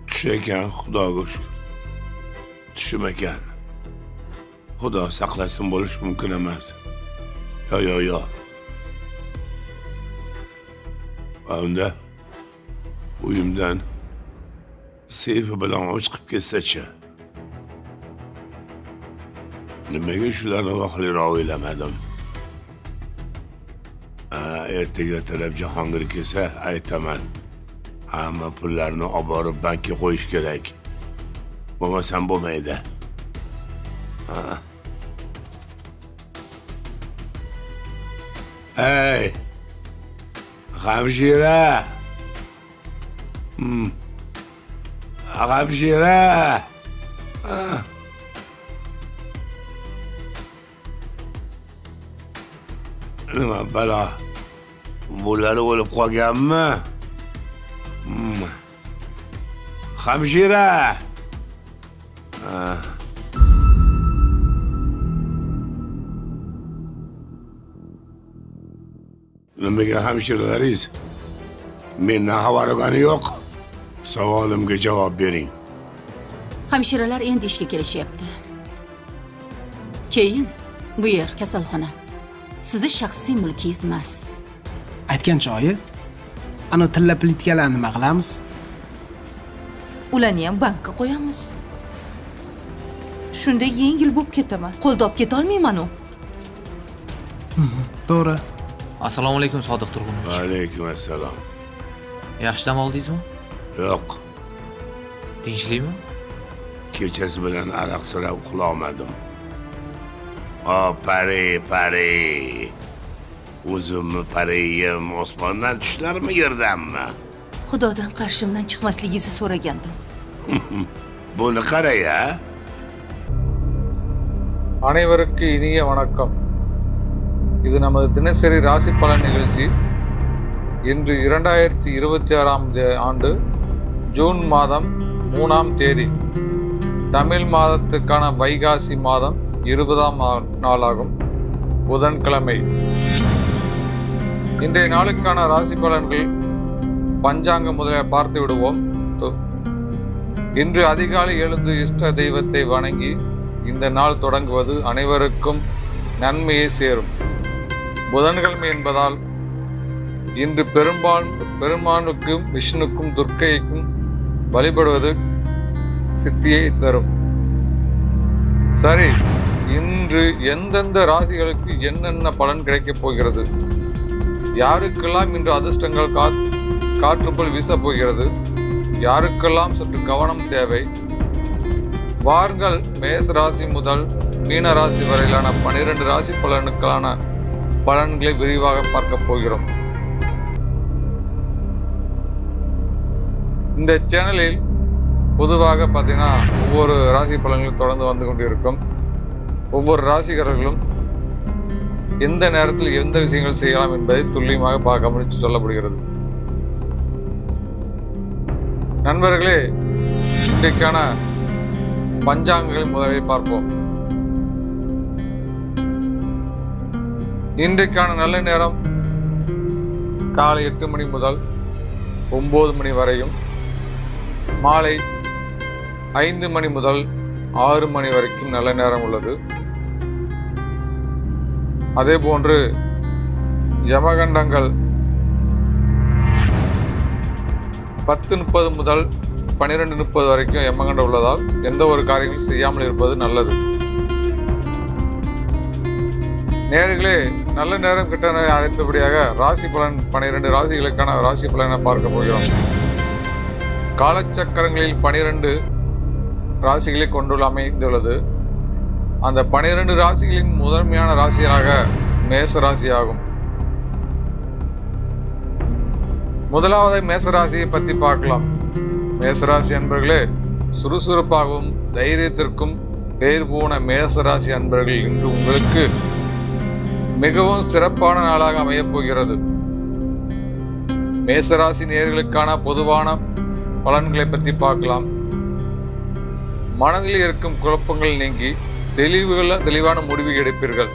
Tush ekan, xudoga shukr. Tushim ekan. Xudo saqlasin, bo'lish mumkin emas. Yo. Unda uyimdan Seyfi bilan chiqib ketsa-chi. Nimaga shularni vaqtliroq o'ylamadim? Ertaga talab Jahongir kelsa aytaman. Hamma pullarni olib borib bankka qo'yish kerak. Bo'lmasam bo'lmaydi. Hey! Hamshira! Hamshira! Nima balo? Bular o'lib qolganmi? Hamshira! Nimaga hamshiralaringiz mendan xabar olgani yo'q? Savolimga javob bering. Hamshiralar endi ishga kelishyapti. Keyin bu yer kasalxona. Sizni shaxsiy mulkingiz emas. Aytgan joyi? Ana tilla plitkalarni nima qilamiz? Ularni ham bankka qo'yamiz. Shunda yengil bo'lib ketaman. Qo'lda olib keta olmayman-ku. To'g'ri. Assalomu alaykum Sodiq Turg'unovich. Va alaykum assalom. Yaxshi dam oldingizmi? Yo'q. Tinchlikmi? Kechasi bilan aroq sirab uxlolmadim. Pari. O'zimni pariyim osmondan tushlarmi yerdanmi? Xudodan qarshimdan chiqmasligingizni so'ragandim. Buni qara-ya. அனைவருக்கு இனிய வணக்கம். இது நமது தினசரி ராசி பலன் நிகழ்ச்சி. இன்று 2026ஆம் ஆண்டு ஜூன் மாதம் 3ஆம் தேதி. தமிழ் மாதத்துக்கான வைகாசி மாதம் 20ஆம் நாளாகும், புதன்கிழமை. இன்றைய நாளுக்கான ராசி பலன்கள் பஞ்சாங்கம் முதலில் பார்த்து விடுவோம். இன்று அதிகாலை எழுந்து இஷ்ட தெய்வத்தை வணங்கி இந்த நாள் தொடங்குவது அனைவருக்கும் நன்மையை சேரும். புதன்கிழமை என்பதால் இன்று பெருமானுக்கும் விஷ்ணுக்கும் துர்க்கைக்கும் வழிபடுவது சித்தியை தரும். சரி, இன்று எந்தெந்த ராசிகளுக்கு என்னென்ன பலன் கிடைக்கப் போகிறது, யாருக்கெல்லாம் இன்று அதிர்ஷ்டங்கள் காற்றுக்குள் வீசப் போகிறது, யாருக்கெல்லாம் சற்று கவனம் தேவை, வாருங்கள் மேச ராசி முதல் மீன ராசி வரையிலான 12 ராசி பலனுக்கான பலன்களை விரிவாக பார்க்க போகிறோம். இந்த சேனலில் பொதுவாக பார்த்தீங்கன்னா ஒவ்வொரு ராசி பலன்களும் தொடர்ந்து வந்து கொண்டிருக்கும். ஒவ்வொரு ராசிக்காரர்களும் எந்த நேரத்தில் எந்த விஷயங்கள் செய்யலாம் என்பதை துல்லியமாக பார்க்க முடிச்சு சொல்லப்படுகிறது. நண்பர்களே, இன்றைக்கான பஞ்சாங்கங்களை முதலில் பார்ப்போம். இன்றைக்கான நல்ல நேரம் காலை 8 மணி முதல் 9 மணி வரையும், மாலை 5 மணி முதல் 6 மணி வரைக்கும் நல்ல நேரம் உள்ளது. அதே போன்று யமகண்டங்கள் 10:30 முதல் 12:30 வரைக்கும் யமகண்டம் உள்ளதால் எந்த ஒரு காரியங்களும் செய்யாமல் இருப்பது நல்லது. நேர்களே, நல்ல நேரம் கிட்ட அழைத்தபடியாக ராசி பலன் 12 ராசிகளுக்கான ராசி பலனை பார்க்க போகிறோம். காலச்சக்கரங்களில் 12 ராசிகளை கொண்டுள்ள அமைந்துள்ளது. அந்த 12 ராசிகளின் முதன்மையான ராசியாக மேச ராசி ஆகும். முதலாவது மேசராசியை பற்றி பார்க்கலாம். மேசராசி அன்பர்களே, சுறுசுறுப்பாகவும் தைரியத்திற்கும் பெயர் போன மேசராசி அன்பர்கள் இன்று உங்களுக்கு மிகவும் சிறப்பான நாளாக அமையப் போகிறது. மேசராசி நேயர்களுக்கான பொதுவான பலன்களை பற்றி பார்க்கலாம். மனதில் இருக்கும் குழப்பங்கள் நீங்கி தெளிவான முடிவு எடுப்பீர்கள்.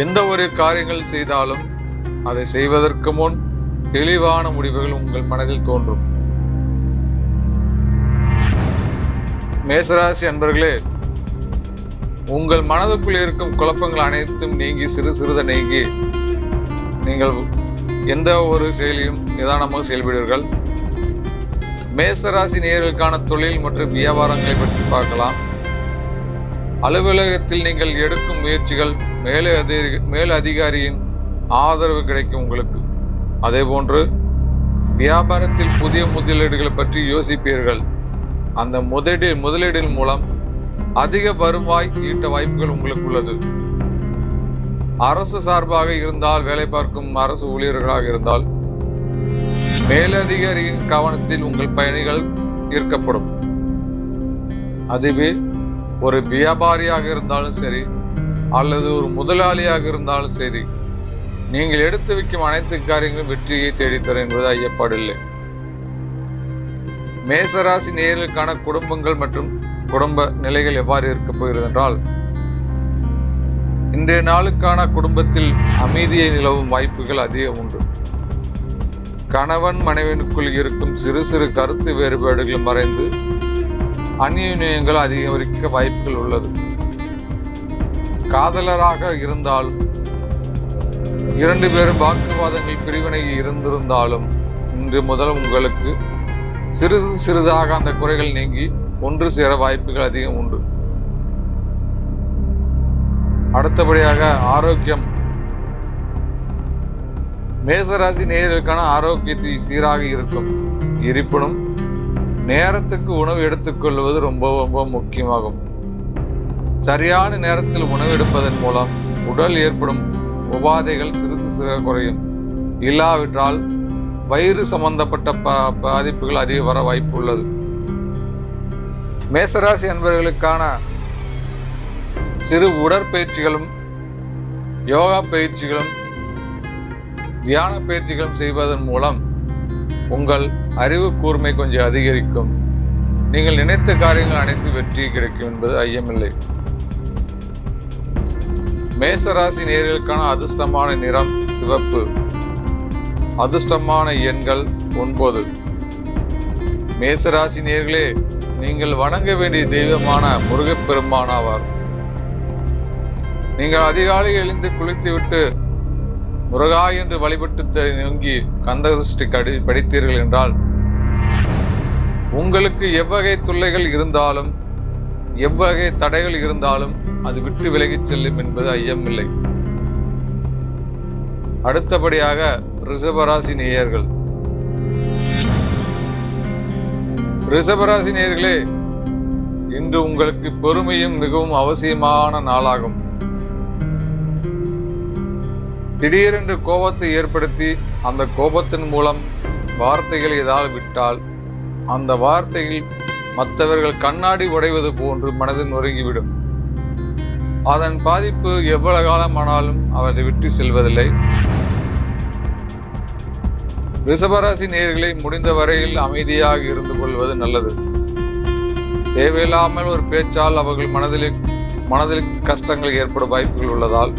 எந்த ஒரு காரியங்கள் செய்தாலும் அதை செய்வதற்கு முன் தெளிவான முடிவுகள் உங்கள் மனதில் தோன்றும். மேசராசி அன்பர்களே, உங்கள் மனதுக்குள் இருக்கும் குழப்பங்கள் அனைத்தும் நீங்கி சிறுத நீங்கி நீங்கள் எந்த ஒரு செயலையும் நிதானமாக செயல்படுவீர்கள். மேசராசி நேயர்களுக்கான தொழில் மற்றும் வியாபாரங்களை பற்றி பார்க்கலாம். அலுவலகத்தில் நீங்கள் எடுக்கும் முயற்சிகள் மேல் அதிகாரியின் ஆதரவு கிடைக்கும் உங்களுக்கு. அதே போன்று வியாபாரத்தில் புதிய முதலீடுகளை பற்றி யோசிப்பீர்கள். அந்த முதலீடின் மூலம் அதிக வருவாய் ஈட்ட வாய்ப்புகள் உங்களுக்கு உள்ளது. அரசு சார்பாக இருந்தால், வேலை பார்க்கும் அரசு ஊழியர்களாக இருந்தால், மேலதிகாரியின் கவனத்தில் உங்கள் பயணிகள் ஈர்க்கப்படும். அதுவே ஒரு வியாபாரியாக இருந்தாலும் சரி அல்லது ஒரு முதலாளியாக இருந்தாலும் சரி, நீங்கள் எடுத்து வைக்கும் அனைத்து காரியங்களும் வெற்றியை தேடித்தரும் என்பது ஐயப்பாடில்லை. மேசராசி நேயர்களுக்கான குடும்பங்கள் மற்றும் குடும்ப நிலைகள் எவ்வாறு இருக்கப் போகிறது என்றால், இன்றைய நாளுக்கான குடும்பத்தில் அமைதியை நிலவும் வாய்ப்புகள் அதிகம் உண்டு. கணவன் மனைவிக்குள் இருக்கும் சிறு கருத்து வேறுபாடுகள் மறைந்து அந்நியங்கள் அதிகரிக்க வாய்ப்புகள் உள்ளது. காதலராக இருந்தாலும் 2 பேரும் வாக்குவாதங்கள் பிரிவினை இருந்திருந்தாலும் இன்று முதல் உங்களுக்கு சிறிதாக அந்த குறைகள் நீங்கி ஒன்று சேர வாய்ப்புகள் அதிகம் உண்டு. அடுத்தபடியாக ஆரோக்கியம். மேசராசி நேயர்களுக்கான ஆரோக்கியத்தை சீராக இருக்கும். இருப்பினும் நேரத்துக்கு உணவு எடுத்துக்கொள்வது ரொம்ப முக்கியமாகும். சரியான நேரத்தில் உணவு எடுப்பதன் மூலம் உடல் ஏற்படும் உபாதைகள் சிறிது குறையும். இல்லாவிட்டால் வயிறு சம்பந்தப்பட்ட பாதிப்புகள் அதிக வர வாய்ப்பு உள்ளது. மேசராசி அன்பர்களுக்கான சிறு உடற்பயிற்சிகளும் யோகா பயிற்சிகளும் தியான பயிற்சிகளும் செய்வதன் மூலம் உங்கள் அறிவு கூர்மை கொஞ்சம் அதிகரிக்கும். நீங்கள் நினைத்த காரியங்கள் அனைத்து வெற்றி கிடைக்கும் என்பது ஐயமில்லை. மேசராசி நேயர்களுக்கான அதிர்ஷ்டமான நிறம் சிவப்பு. அதிர்ஷ்டமான எண்கள் 9. மேசராசி நேயர்களே, நீங்கள் வணங்க வேண்டிய தெய்வமான முருகப்பெருமான் ஆவார். நீங்கள் அதிகாலை எழுந்து குளித்துவிட்டு முருகா என்று வழிபட்டு நோங்கி கந்தசஷ்டி படித்தீர்கள் என்றால் உங்களுக்கு எவ்வகை தொல்லைகள் இருந்தாலும் எவ்வகை தடைகள் இருந்தாலும் அது விட்டு விலகிச் செல்லும் என்பது ஐயமில்லை. அடுத்தபடியாக ரிஷபராசி நேயர்கள். ரிஷபராசி நேயர்களே, இன்று உங்களுக்கு பொறுமையும் மிகவும் அவசியமான நாளாகும். திடீரென்று கோபத்தை ஏற்படுத்தி அந்த கோபத்தின் மூலம் வார்த்தைகள் ஏதாவது விட்டால் அந்த வார்த்தையில் மற்றவர்கள் கண்ணாடி உடைவது போன்று மனதில் நொறுங்கிவிடும். அதன் பாதிப்பு எவ்வளவு காலமானாலும் அவரை விட்டு செல்வதில்லை. ரிஷபராசி நேயர்களை முடிந்த வரையில் அமைதியாக இருந்து கொள்வது நல்லது. தேவையில்லாமல் ஒரு பேச்சால் அவர்கள் மனதில் கஷ்டங்கள் ஏற்படும் வாய்ப்புகள் உள்ளதால்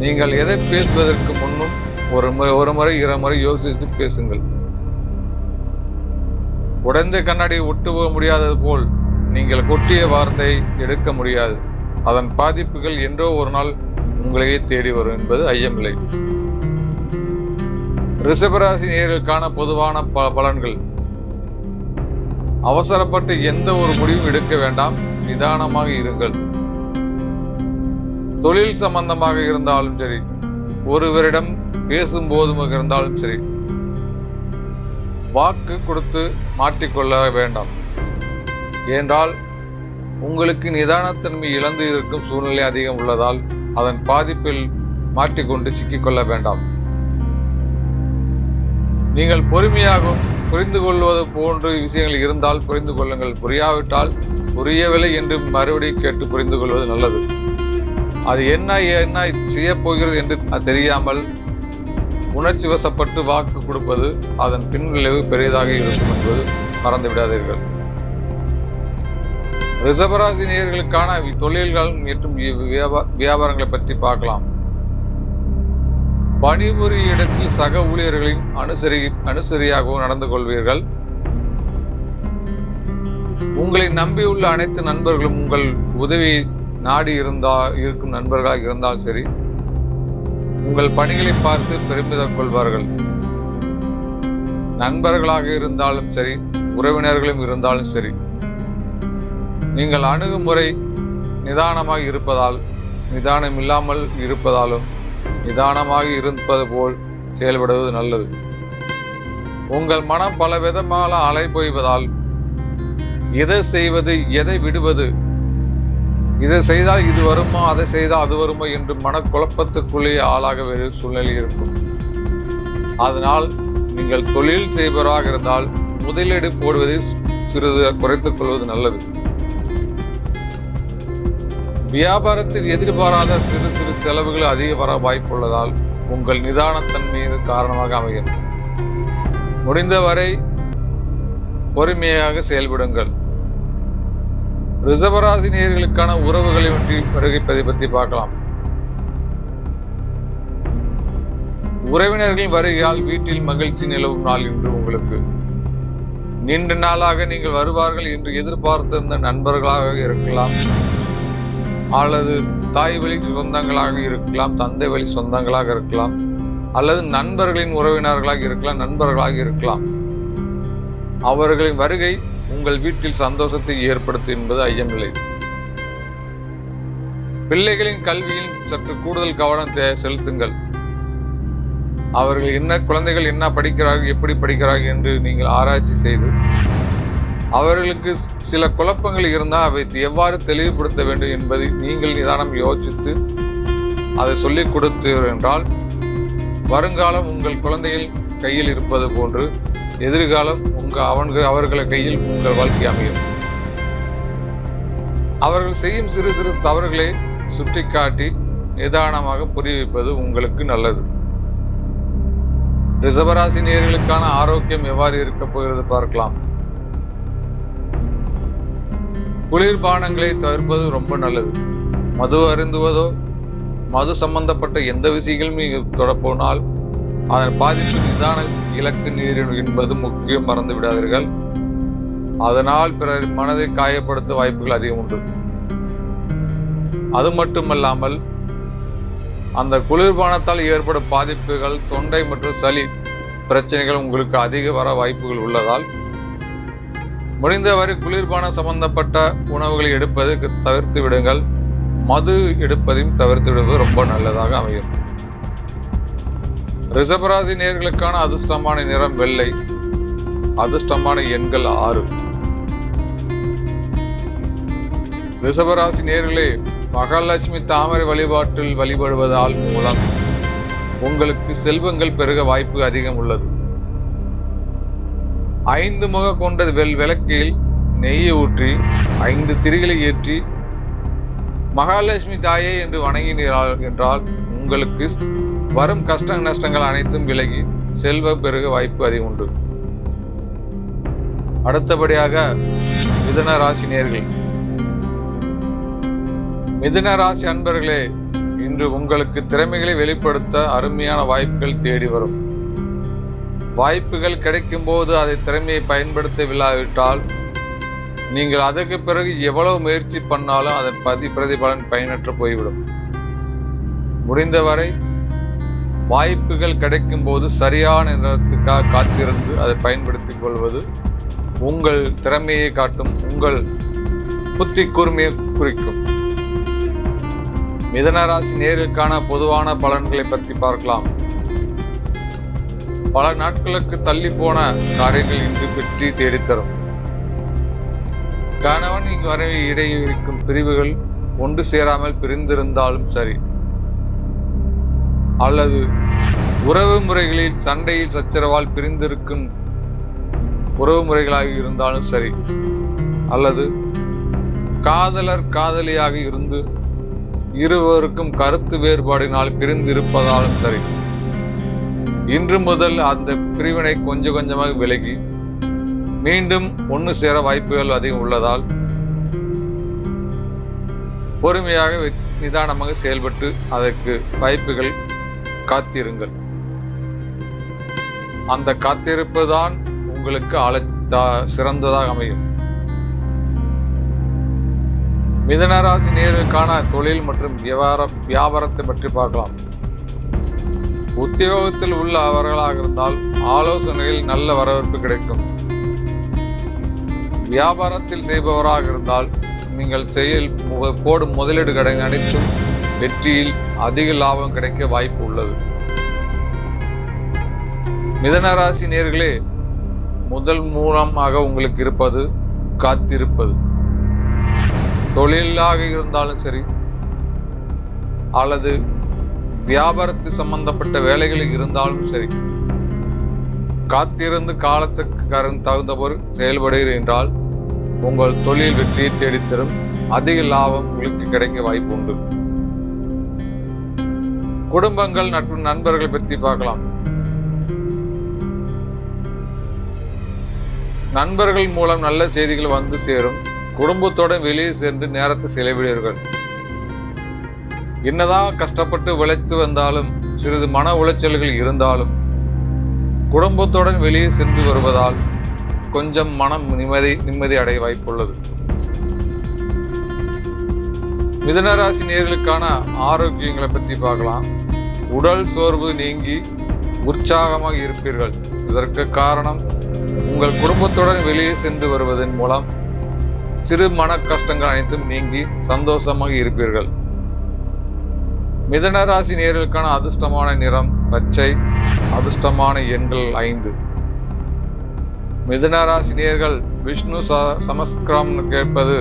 நீங்கள் எதை பேசுவதற்கு முன்னும் ஒரு முறை 2 முறை யோசித்து பேசுங்கள். உடைந்த கண்ணாடியை ஒட்டு போக முடியாதது போல் நீங்கள் கொட்டிய வார்த்தை எடுக்க முடியாது. அதன் பாதிப்புகள் என்றோ ஒரு நாள் உங்களையே தேடி வரும் என்பது ஐயமில்லை. ரிஷபராசி நேயர்களுக்கான பொதுவான பலன்கள். அவசரப்பட்டு எந்த ஒரு முடிவும் எடுக்க வேண்டாம், நிதானமாக இருங்கள். தொழில் சம்பந்தமாக இருந்தாலும் சரி, ஒருவரிடம் பேசும்போதும் இருந்தாலும் சரி, வாக்கு கொடுத்து மாற்றிக்கொள்ள வேண்டாம். ஏனென்றால் உங்களுக்கு நிதானத்தன்மை இழந்து இருக்கும் சூழ்நிலை அதிகம் உள்ளதால் அதன் பாதிப்பில் மாட்டிக்கொண்டு சிக்கிக்கொள்ள வேண்டாம். நீங்கள் பொறுமையாகவும் புரிந்து கொள்வது போன்ற விஷயங்கள் இருந்தால் புரிந்து கொள்ளுங்கள். புரியாவிட்டால் புரியவில்லை என்று மறுபடியும் கேட்டு புரிந்து கொள்வது நல்லது. அது என்ன செய்ய போகிறது என்று தெரியாமல் உணர்ச்சி வசப்பட்டு வாக்கு கொடுப்பது அதன் பின்விளைவு பெரியதாக இருக்கும் என்பது மறந்துவிடாதீர்கள். ரிஷபராசி நேயர்களுக்கான தொழில்கள் மற்றும் வியாபாரங்களை பற்றி பார்க்கலாம். பணிபுரிய இடத்தில் சக ஊழியர்களின் அனுசரியாகவும் நடந்து கொள்வீர்கள். உங்களை நம்பியுள்ள அனைத்து நண்பர்களும் உங்கள் உதவி நாடி இருக்கும் நண்பர்களாக இருந்தாலும் சரி, உங்கள் பணிகளை பார்த்து பெருமிதம் கொள்வார்கள். நண்பர்களாக இருந்தாலும் சரி, உறவினர்களும் இருந்தாலும் சரி, நீங்கள் அணுகுமுறை நிதானமாக இருப்பதால் நிதானம் இல்லாமல் இருப்பதாலும் நிதானமாக இருப்பது போல் செயல்படுவது நல்லது. உங்கள் மனம் பல விதமாக அலைபோய்வதால் எதை செய்வது எதை விடுவது, இதை செய்தால் இது வருமா அதை செய்தால் அது வருமா என்று மனக்குழப்பத்துக்குள்ளே ஆளாக வேறு சூழ்நிலை இருக்கும். அதனால் நீங்கள் தொழில் செய்பவராக இருந்தால் முதலீடு போடுவதை சிறிது குறைத்துக் கொள்வது நல்லது. வியாபாரத்தில் எதிர்பாராத சிறு சிறு செலவுகள் அதிக வர வாய்ப்புள்ளதால் உங்கள் நிதானத்தன்மையின் காரணமாக அமையும். முடிந்தவரை பொறுமையாக செயல்படுங்கள். ரிஷபராசி நேயர்களுக்கான உறவுகளை வருகைப்பதை பற்றி பார்க்கலாம். உறவினர்களின் வருகையால் வீட்டில் மகிழ்ச்சி நிலவும் நாள் இன்று உங்களுக்கு. நீண்ட நாளாக நீங்கள் வருவார்கள் என்று எதிர்பார்த்திருந்த நண்பர்களாக இருக்கலாம், அல்லது தாய் வழி சொந்தங்களாக இருக்கலாம், தந்தை வழி சொந்தங்களாக இருக்கலாம், அல்லது நண்பர்களின் உறவினர்களாக இருக்கலாம், நண்பர்களாக இருக்கலாம். அவர்களின் வருகை உங்கள் வீட்டில் சந்தோஷத்தை ஏற்படுத்தும் என்பது ஐயமில்லை. பிள்ளைகளின் கல்வியில் சற்று கூடுதல் கவனம் செலுத்துங்கள். அவர்கள் குழந்தைகள் என்ன படிக்கிறார்கள், எப்படி படிக்கிறார்கள் என்று நீங்கள் ஆராய்ச்சி செய்து அவர்களுக்கு சில குழப்பங்கள் இருந்தால் அவை எவ்வாறு தெளிவுபடுத்த வேண்டும் என்பதை நீங்கள் நிதானம் யோசித்து அதை சொல்லிக் கொடுத்தீர்கள் என்றால் வருங்காலம் உங்கள் குழந்தைகள் கையில் இருப்பது போன்று எதிர்காலம் அவர்கள் கையில் உங்கள் வாழ்க்கை அமையும். அவர்கள் செய்யும் சிறு சிறு தவறுகளை சுட்டிக்காட்டி நிதானமாக புரிய வைப்பது உங்களுக்கு நல்லது. ரிஷபராசி நேயர்களுக்கான ஆரோக்கியம் எவ்வாறு இருக்க போகிறது பார்க்கலாம். குளிர்பானங்களை தவிர்ப்பது ரொம்ப நல்லது. மது அருந்துவதோ மது சம்பந்தப்பட்ட எந்த விஷயங்களும் நீங்கள் தொடப்போனால் அதன் பாதிப்பு நிதான இலக்கு நீர் என்பது முக்கியம், மறந்து விடாதீர்கள். அதனால் பிறர் மனதை காயப்படுத்த வாய்ப்புகள் அதிகம் உண்டு. அது மட்டுமல்லாமல் அந்த குளிர்பானத்தால் ஏற்படும் பாதிப்புகள், தொண்டை மற்றும் சளி பிரச்சனைகள் உங்களுக்கு அதிக வர வாய்ப்புகள் உள்ளதால் முடிந்தவரை குளிர்பானம் சம்பந்தப்பட்ட உணவுகளை எடுப்பது தவிர்த்து விடுங்கள். மது எடுப்பதையும் தவிர்த்து விடுவது ரொம்ப நல்லதாக அமையும். ரிஷபராசி நேயர்களுக்கான அதிர்ஷ்டமான நிறம் வெள்ளை. அதிர்ஷ்டமான எண்கள் 6. ரிஷபராசி நேயர்களே, மகாலட்சுமி தாமரை வழிபாட்டில் வழிபடுவதால் மூலம் உங்களுக்கு செல்வங்கள் பெருக வாய்ப்பு அதிகம் உள்ளது. 5 முக கொண்ட விளக்கில் நெய்யை ஊற்றி 5 திரிகளை ஏற்றி மகாலட்சுமி தாயே என்று வணங்கினீர்கள் என்றால் உங்களுக்கு வரும் கஷ்ட நஷ்டங்கள் அனைத்தும் விலகி செல்வம் பெருக வாய்ப்பு அதிகம் உண்டு. அடுத்தபடியாக மிதுன ராசி நேயர்கள். மிதுன ராசி அன்பர்களே, இன்று உங்களுக்கு திறமைகளை வெளிப்படுத்த அருமையான வாய்ப்புகள் தேடி வரும். வாய்ப்புகள் கிடைக்கும் போது அதை திறமையை பயன்படுத்தவில்லாவிட்டால் நீங்கள் அதற்கு பிறகு எவ்வளவு முயற்சி பண்ணாலும் அதன் பிரதிபலன் பயனற்று போய்விடும். முடிந்தவரை வாய்ப்புகள் கிடைக்கும் போது சரியான நேரத்துக்காக காத்திருந்து அதை பயன்படுத்திக் கொள்வது உங்கள் திறமையை காட்டும், உங்கள் புத்தி கூர்மையை குறிக்கும். மிதுன ராசி நேயர்களுக்கான பொதுவான பலன்களை பற்றி பார்க்கலாம். பல நாட்களுக்கு தள்ளி போன காரியங்கள் இன்று வெற்றி தேடித்தரும். கணவன் வரை இடையே இருக்கும் பிரிவுகள் ஒன்று சேராமல் பிரிந்திருந்தாலும் சரி, அல்லது உறவு முறைகளில் சண்டையில் சச்சரவால் பிரிந்திருக்கும் உறவு முறைகளாக இருந்தாலும் சரி, அல்லது காதலர் காதலியாக இருந்து இருவருக்கும் கருத்து வேறுபாடினால் பிரிந்திருப்பதாலும் சரி, இன்று முதல் அந்த பிரிவினை கொஞ்சம் கொஞ்சமாக விலகி மீண்டும் ஒன்று சேர வாய்ப்புகள் அதிகம் உள்ளதால் பொறுமையாக நிதானமாக செயல்பட்டு அதற்கு வாய்ப்புகள் காத்திருங்கள். அந்த காத்திருப்புதான் உங்களுக்கு சிறந்ததாக அமையும். மிதுன ராசி நேயர்களுக்கான தொழில் மற்றும் வியாபாரத்தை பற்றி பார்க்கலாம். உத்தியோகத்தில் உள்ள அவர்களாக இருந்தால் ஆலோசனையில் நல்ல வரவேற்பு கிடைக்கும். வியாபாரத்தில் செய்பவராக இருந்தால் நீங்கள் போடும் முதலீடுகளை அனைத்தும் வெற்றியில் அதிக லாபம் கிடைக்க வாய்ப்பு உள்ளது. மிதுன ராசி நேயர்களே, முதல் மூலமாக உங்களுக்கு இருப்பது காத்திருப்பது. தொழிலாக இருந்தாலும் சரி, அல்லது வியாபாரத்து சம்பந்தப்பட்ட வேலைகளில் இருந்தாலும் சரி, காத்திருந்து காலத்துக்கு தகுந்தபோது செயல்படுகிறீர்கள் என்றால் உங்கள் தொழில் வெற்றியை தேடித்தரும், அதிக லாபம் உங்களுக்கு கிடைக்க வாய்ப்பு உண்டு. குடும்பங்கள் மற்றும் நண்பர்களை பற்றி பார்க்கலாம். நண்பர்கள் மூலம் நல்ல செய்திகள் வந்து சேரும். குடும்பத்தோட வெளியே சென்று நேரத்தை செலவிடுவீர்கள். என்னதான் கஷ்டப்பட்டு உழைத்து வந்தாலும், சிறிது மன உளைச்சல்கள் இருந்தாலும் குடும்பத்துடன் வெளியே சென்று வருவதால் கொஞ்சம் மனம் நிம்மதி அடைய வாய்ப்புள்ளது. மிதுன ராசி நேயர்களுக்கான ஆரோக்கியங்களை பற்றி பார்க்கலாம். உடல் சோர்வு நீங்கி உற்சாகமாக இருப்பீர்கள். இதற்கு காரணம் உங்கள் குடும்பத்துடன் வெளியே சென்று வருவதன் மூலம் சிறு மன கஷ்டங்கள் அனைத்தும் நீங்கி சந்தோஷமாக இருப்பீர்கள். மிதுன ராசி நேயர்களுக்கான அதிர்ஷ்டமான நிறம் பச்சை. அதிர்ஷ்டமான எண்கள் 5. மிதுன ராசி நேயர்கள் விஷ்ணு சமஸ்கிரம் கேட்பது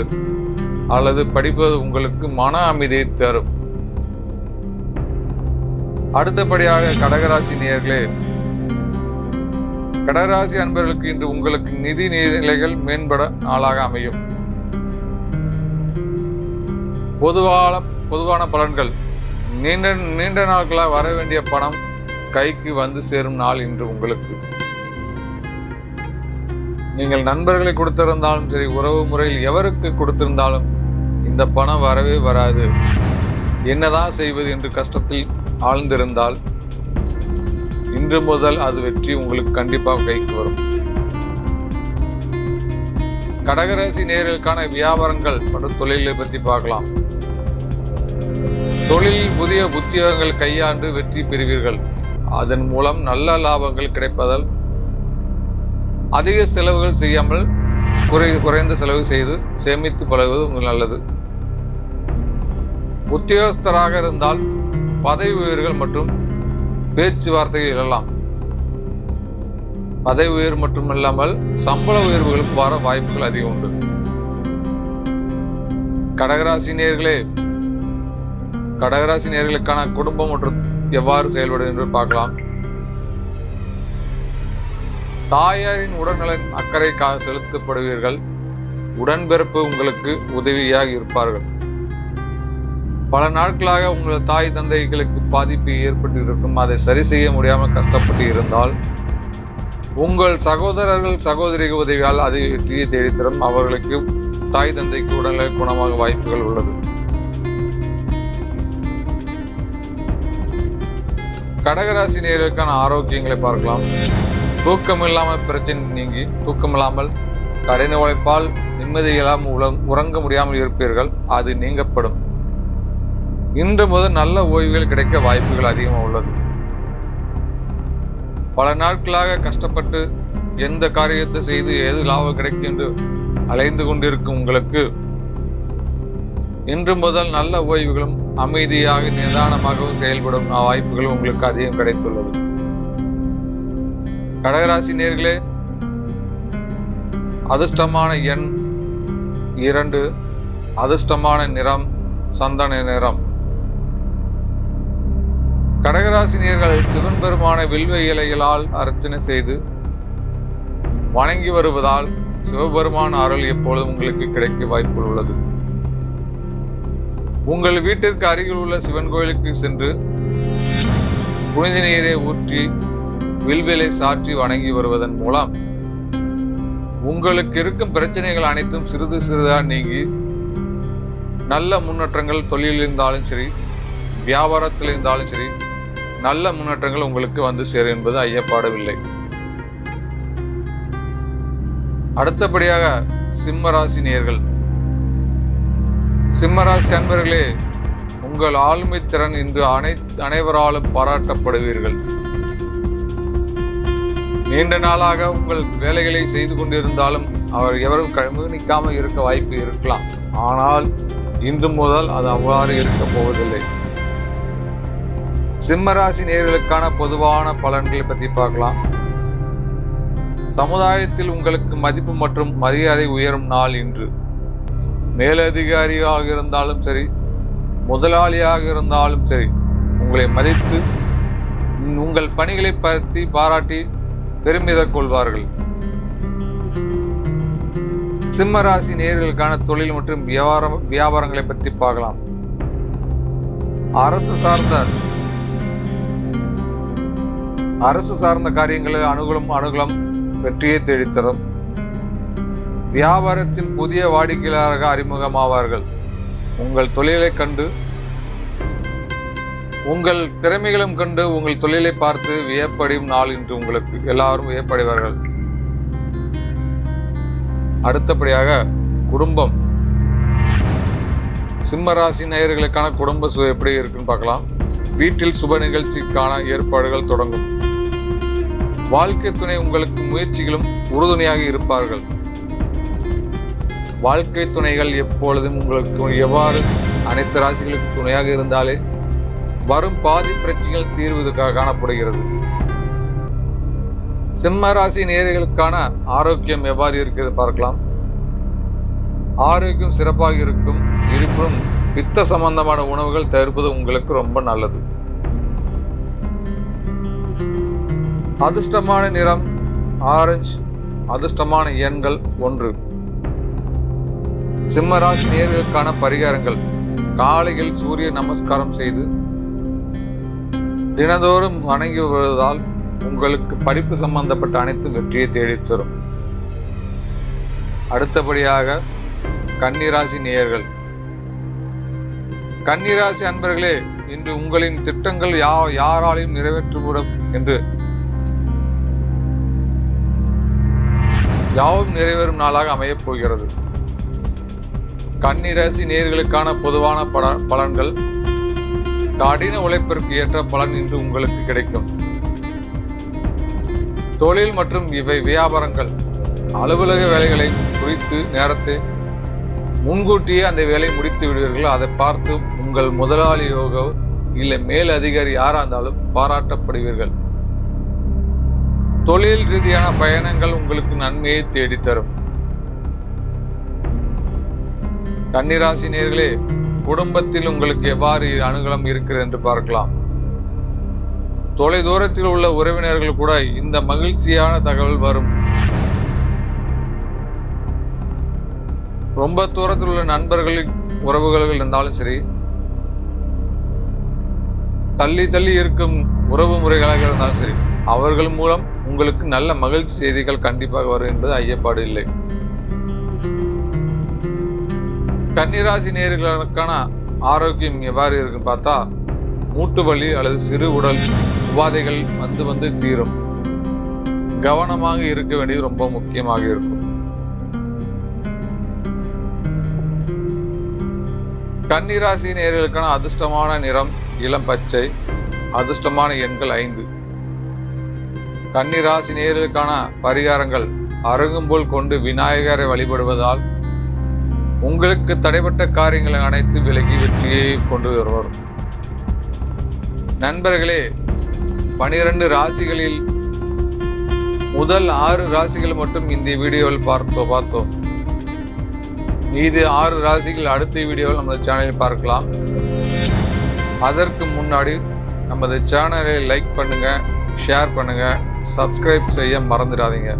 அல்லது படிப்பது உங்களுக்கு மன அமைதியை தரும். அடுத்தபடியாக கடகராசி நேயர்களே, கடகராசி அன்பர்களுக்கு இன்று உங்களுக்கு நிதி நிலைகள் மேம்பட நாளாக அமையும். பொதுவான பலன்கள். நீண்ட நாட்களாக வர வேண்டிய பணம் கைக்கு வந்து சேரும் நாள் இன்று உங்களுக்கு. நீங்கள் நண்பர்களை கொடுத்திருந்தாலும் சரி, உறவு முறையில் எவருக்கு கொடுத்திருந்தாலும் இந்த பணம் வரவே வராது, என்னதான் செய்வது என்று கஷ்டத்தில் ஆழ்ந்திருந்தால் இன்று முதல் அது வெற்றி உங்களுக்கு கண்டிப்பாக கைக்கு வரும். கடகராசி நேயர்களுக்கான வியாபாரங்கள் மற்றும் தொழிலை பற்றி பார்க்கலாம். தொழிலில் புதிய உத்தியோகங்கள் கையாண்டு வெற்றி பெறுவீர்கள். அதன் மூலம் நல்ல லாபங்கள் கிடைப்பதால் அதிக செலவுகள் செய்யாமல் குறைந்த செலவு செய்து சேமித்து பழகுவது உங்களுக்கு நல்லது. உத்தியோகஸ்தராக இருந்தால் பதவி உயர்வுகள் மற்றும் பேச்சுவார்த்தைகள் எழலாம். பதவி உயர்வு மட்டுமில்லாமல் சம்பள உயர்வுகளும் வர வாய்ப்புகள் அதிகம் உண்டு. கடகராசி நேயர்களே, கடகராசி நேயர்களுக்கான குடும்பம் மற்றும் எவ்வாறு செயல்படும் என்று பார்க்கலாம். தாயாரின் உடல்நலன் அக்கறை செலுத்தப்படுவீர்கள். உடன்பிறப்பு உங்களுக்கு உதவியாக இருப்பார்கள். பல நாட்களாக உங்கள் தாய் தந்தைகளுக்கு பாதிப்பு ஏற்பட்டு இருக்கும், அதை சரி செய்ய முடியாமல் கஷ்டப்பட்டு இருந்தால் உங்கள் சகோதரர்கள் சகோதரிகள் உதவியால் அதை வெற்றியை தேடித்தரும். அவர்களுக்கு தாய் தந்தைக்கு உடல்நல குணமாக வாய்ப்புகள் உள்ளது. கடகராசி நேயர்களுக்கான ஆரோக்கியங்களை பார்க்கலாம். தூக்கம் இல்லாமல் பிரச்சனை நீங்கி, தூக்கம் இல்லாமல் கடின உழைப்பால் நிம்மதி இல்லாமல் உறங்க முடியாமல் இருப்பீர்கள், அது நீங்கப்படும். இன்று முதல் நல்ல ஓய்வுகள் கிடைக்க வாய்ப்புகள் அதிகமாக உள்ளது. பல நாட்களாக கஷ்டப்பட்டு எந்த காரியத்தை செய்து எது லாபம் கிடைக்கும் என்று அலைந்து கொண்டிருக்கும் உங்களுக்கு இன்று முதல் நல்ல ஓய்வுகளும் அமைதியாக நிதானமாகவும் செயல்படும் வாய்ப்புகளும் உங்களுக்கு அதிகம் கிடைத்துள்ளது. கடகராசி நேயர்களே, அதிர்ஷ்டமான எண் 2, அதிர்ஷ்டமான நிறம் சந்தன நிறம். கடகராசி நேயர்கள் சிவன் பெருமான வில்வ இலைகளால் அர்ச்சனை செய்து வணங்கி வருவதால் சிவபெருமான அருள் எப்பொழுதும் உங்களுக்கு கிடைக்க வாய்ப்பு உள்ளது. உங்கள் வீட்டிற்கு அருகில் உள்ள சிவன் கோயிலுக்கு சென்று புனித நீரை ஊற்றி வில்விலை சாற்றி வணங்கி வருவதன் மூலம் உங்களுக்கு இருக்கும் பிரச்சனைகள் அனைத்தும் சிறிது சிறிதாக நீங்கி நல்ல முன்னேற்றங்கள் தொழிலில் இருந்தாலும் சரி, வியாபாரத்தில் இருந்தாலும் சரி, நல்ல முன்னேற்றங்கள் உங்களுக்கு வந்து சேரும் என்பது ஐயப்பாடவில்லை. அடுத்தபடியாக சிம்மராசி நேயர்கள். சிம்மராசி அன்பர்களே, உங்கள் ஆளுமை திறன் இன்று அனைவராலும் பாராட்டப்படுவீர்கள். நீண்ட நாளாக உங்கள் வேலைகளை செய்து கொண்டிருந்தாலும் அவர் எவரும் கவனிக்காமல் இருக்க வாய்ப்பு இருக்கலாம். ஆனால் இன்று முதல் அது அவ்வாறு இருக்க போவதில்லை. சிம்மராசி நேயர்களுக்கான பொதுவான பலன்களை பற்றி பார்க்கலாம். சமுதாயத்தில் உங்களுக்கு மதிப்பு மற்றும் மரியாதை உயரும் நாள் இன்று. மேலதிகாரியாக இருந்தாலும் சரி, முதலாளியாக இருந்தாலும் சரி, உங்களை மதித்து உங்கள் பணிகளை பற்றி பாராட்டி பெருமிதம் கொள்வார்கள். சிம்மராசி நேயர்களுக்கான தொழில் மற்றும் வியாபாரங்களை பற்றி பார்க்கலாம். அரசு சார்ந்த காரியங்களில் அனுகூலம் வெற்றியை தேடித்தரும். வியாபாரத்தின் புதிய வாடிக்கையாளராக அறிமுகமாவார்கள். உங்கள் தொழிலை கண்டு, உங்கள் திறமைகளும் கண்டு உங்கள் தொழிலை பார்த்து வியப்படையும் நாள் இன்று உங்களுக்கு. எல்லாரும் வியப்படைவார்கள். அடுத்தபடியாக குடும்பம். சிம்மராசி நேயர்களுக்கான குடும்ப சூழல் எப்படி இருக்குன்னு பார்க்கலாம். வீட்டில் சுப நிகழ்ச்சிக்கான ஏற்பாடுகள் தொடங்கும். வாழ்க்கை துணை உங்களுக்கு முயற்சிகளும் உறுதுணையாக இருப்பார்கள். வாழ்க்கை துணைகள் எப்பொழுதும் உங்களுக்கு எவ்வாறு அனைத்து ராசிகளுக்கு துணையாக இருந்தாலே வரும் பாதி பிரச்சனைகள் தீர்வதற்காக காணப்படுகிறது. சிம்ம ராசி நேயர்களுக்கான ஆரோக்கியம் எவ்வாறு இருக்கிறது பார்க்கலாம். ஆரோக்கியம் சிறப்பாக இருக்கும். இருப்பினும் பித்த சம்பந்தமான உணவுகள் தவிர்ப்பது உங்களுக்கு ரொம்ப நல்லது. அதிர்ஷ்டமான நிறம் ஆரஞ்சு. அதிர்ஷ்டமான எண்கள் 1. சிம்ம ராசி நேயர்களுக்கான பரிகாரங்கள். காலையில் சூரிய நமஸ்காரம் செய்து தினந்தோறும் வணங்கி வருவதால் உங்களுக்கு படிப்பு சம்பந்தப்பட்ட அனைத்தும் வெற்றியை தேடித் தரும். அடுத்தபடியாக கன்னிராசி நேயர்கள். கன்னிராசி அன்பர்களே, இன்று உங்களின் திட்டங்கள் யாராலையும் நிறைவேற்றப்படும் என்று யாவும் நிறைவேறும் நாளாக அமையப் போகிறது. கன்னிராசி நேயர்களுக்கான பொதுவான பலன்கள். கடின உழைப்பிற்கு ஏற்ற பலன் இன்று உங்களுக்கு கிடைக்கும். தொழில் மற்றும் வியாபாரங்கள், அலுவலக வேலைகளை குறித்து நேரத்தை முன்கூட்டியே அந்த வேலையை முடித்து விடுவீர்கள். அதை பார்த்து உங்கள் முதலாளியோகோ இல்லை மேல் அதிகாரி யாரா இருந்தாலும் பாராட்டப்படுவீர்கள். தொழில் ரீதியான பயணங்கள் உங்களுக்கு நன்மையை தேடித்தரும். கன்னிராசி நேயர்களே, குடும்பத்தில் உங்களுக்கு எவ்வாறு அனுகூலம் இருக்கிறது என்று பார்க்கலாம். தொலை தூரத்தில் உள்ள உறவினர்கள் கூட இந்த மகிழ்ச்சியான தகவல் வரும். ரொம்ப தூரத்தில் உள்ள நண்பர்கள் உறவுகள் இருந்தாலும் சரி, தள்ளி தள்ளி இருக்கும் உறவு முறைகளாக இருந்தாலும் சரி, அவர்கள் மூலம் உங்களுக்கு நல்ல மகிழ்ச்சி செய்திகள் கண்டிப்பாக வரும் என்பது ஐயப்பாடு இல்லை. கன்னிராசி நேயர்களுக்கான ஆரோக்கியம் எவ்வாறு இருக்குன்னு பார்த்தா, மூட்டு வலி அல்லது சிறு உடல் உபாதைகள் வந்து தீரும். கவனமாக இருக்க வேண்டியது ரொம்ப முக்கியமாக இருக்கும். கன்னிராசி நேயர்களுக்கான அதிர்ஷ்டமான நிறம் இளம் பச்சை. அதிர்ஷ்டமான எண்கள் 5. கன்னிராசி நேயர்களுக்கான பரிகாரங்கள். அருகம்புல் கொண்டு விநாயகரை வழிபடுவதால் உங்களுக்கு தடைப்பட்ட காரியங்களை அனைத்து விலகி வெற்றியை கொண்டு வருவார். நண்பர்களே, 12 ராசிகளில் முதல் 6 ராசிகள் மட்டும் இந்த வீடியோவில் பார்த்தோம். மீது 6 ராசிகள் அடுத்த வீடியோவில் நமது சேனலில் பார்க்கலாம். அதற்கு முன்னாடி நமது சேனலை லைக் பண்ணுங்க, ஷேர் பண்ணுங்க, சப்ஸ்கிரைப் செய்ய மறந்துடாதீங்க.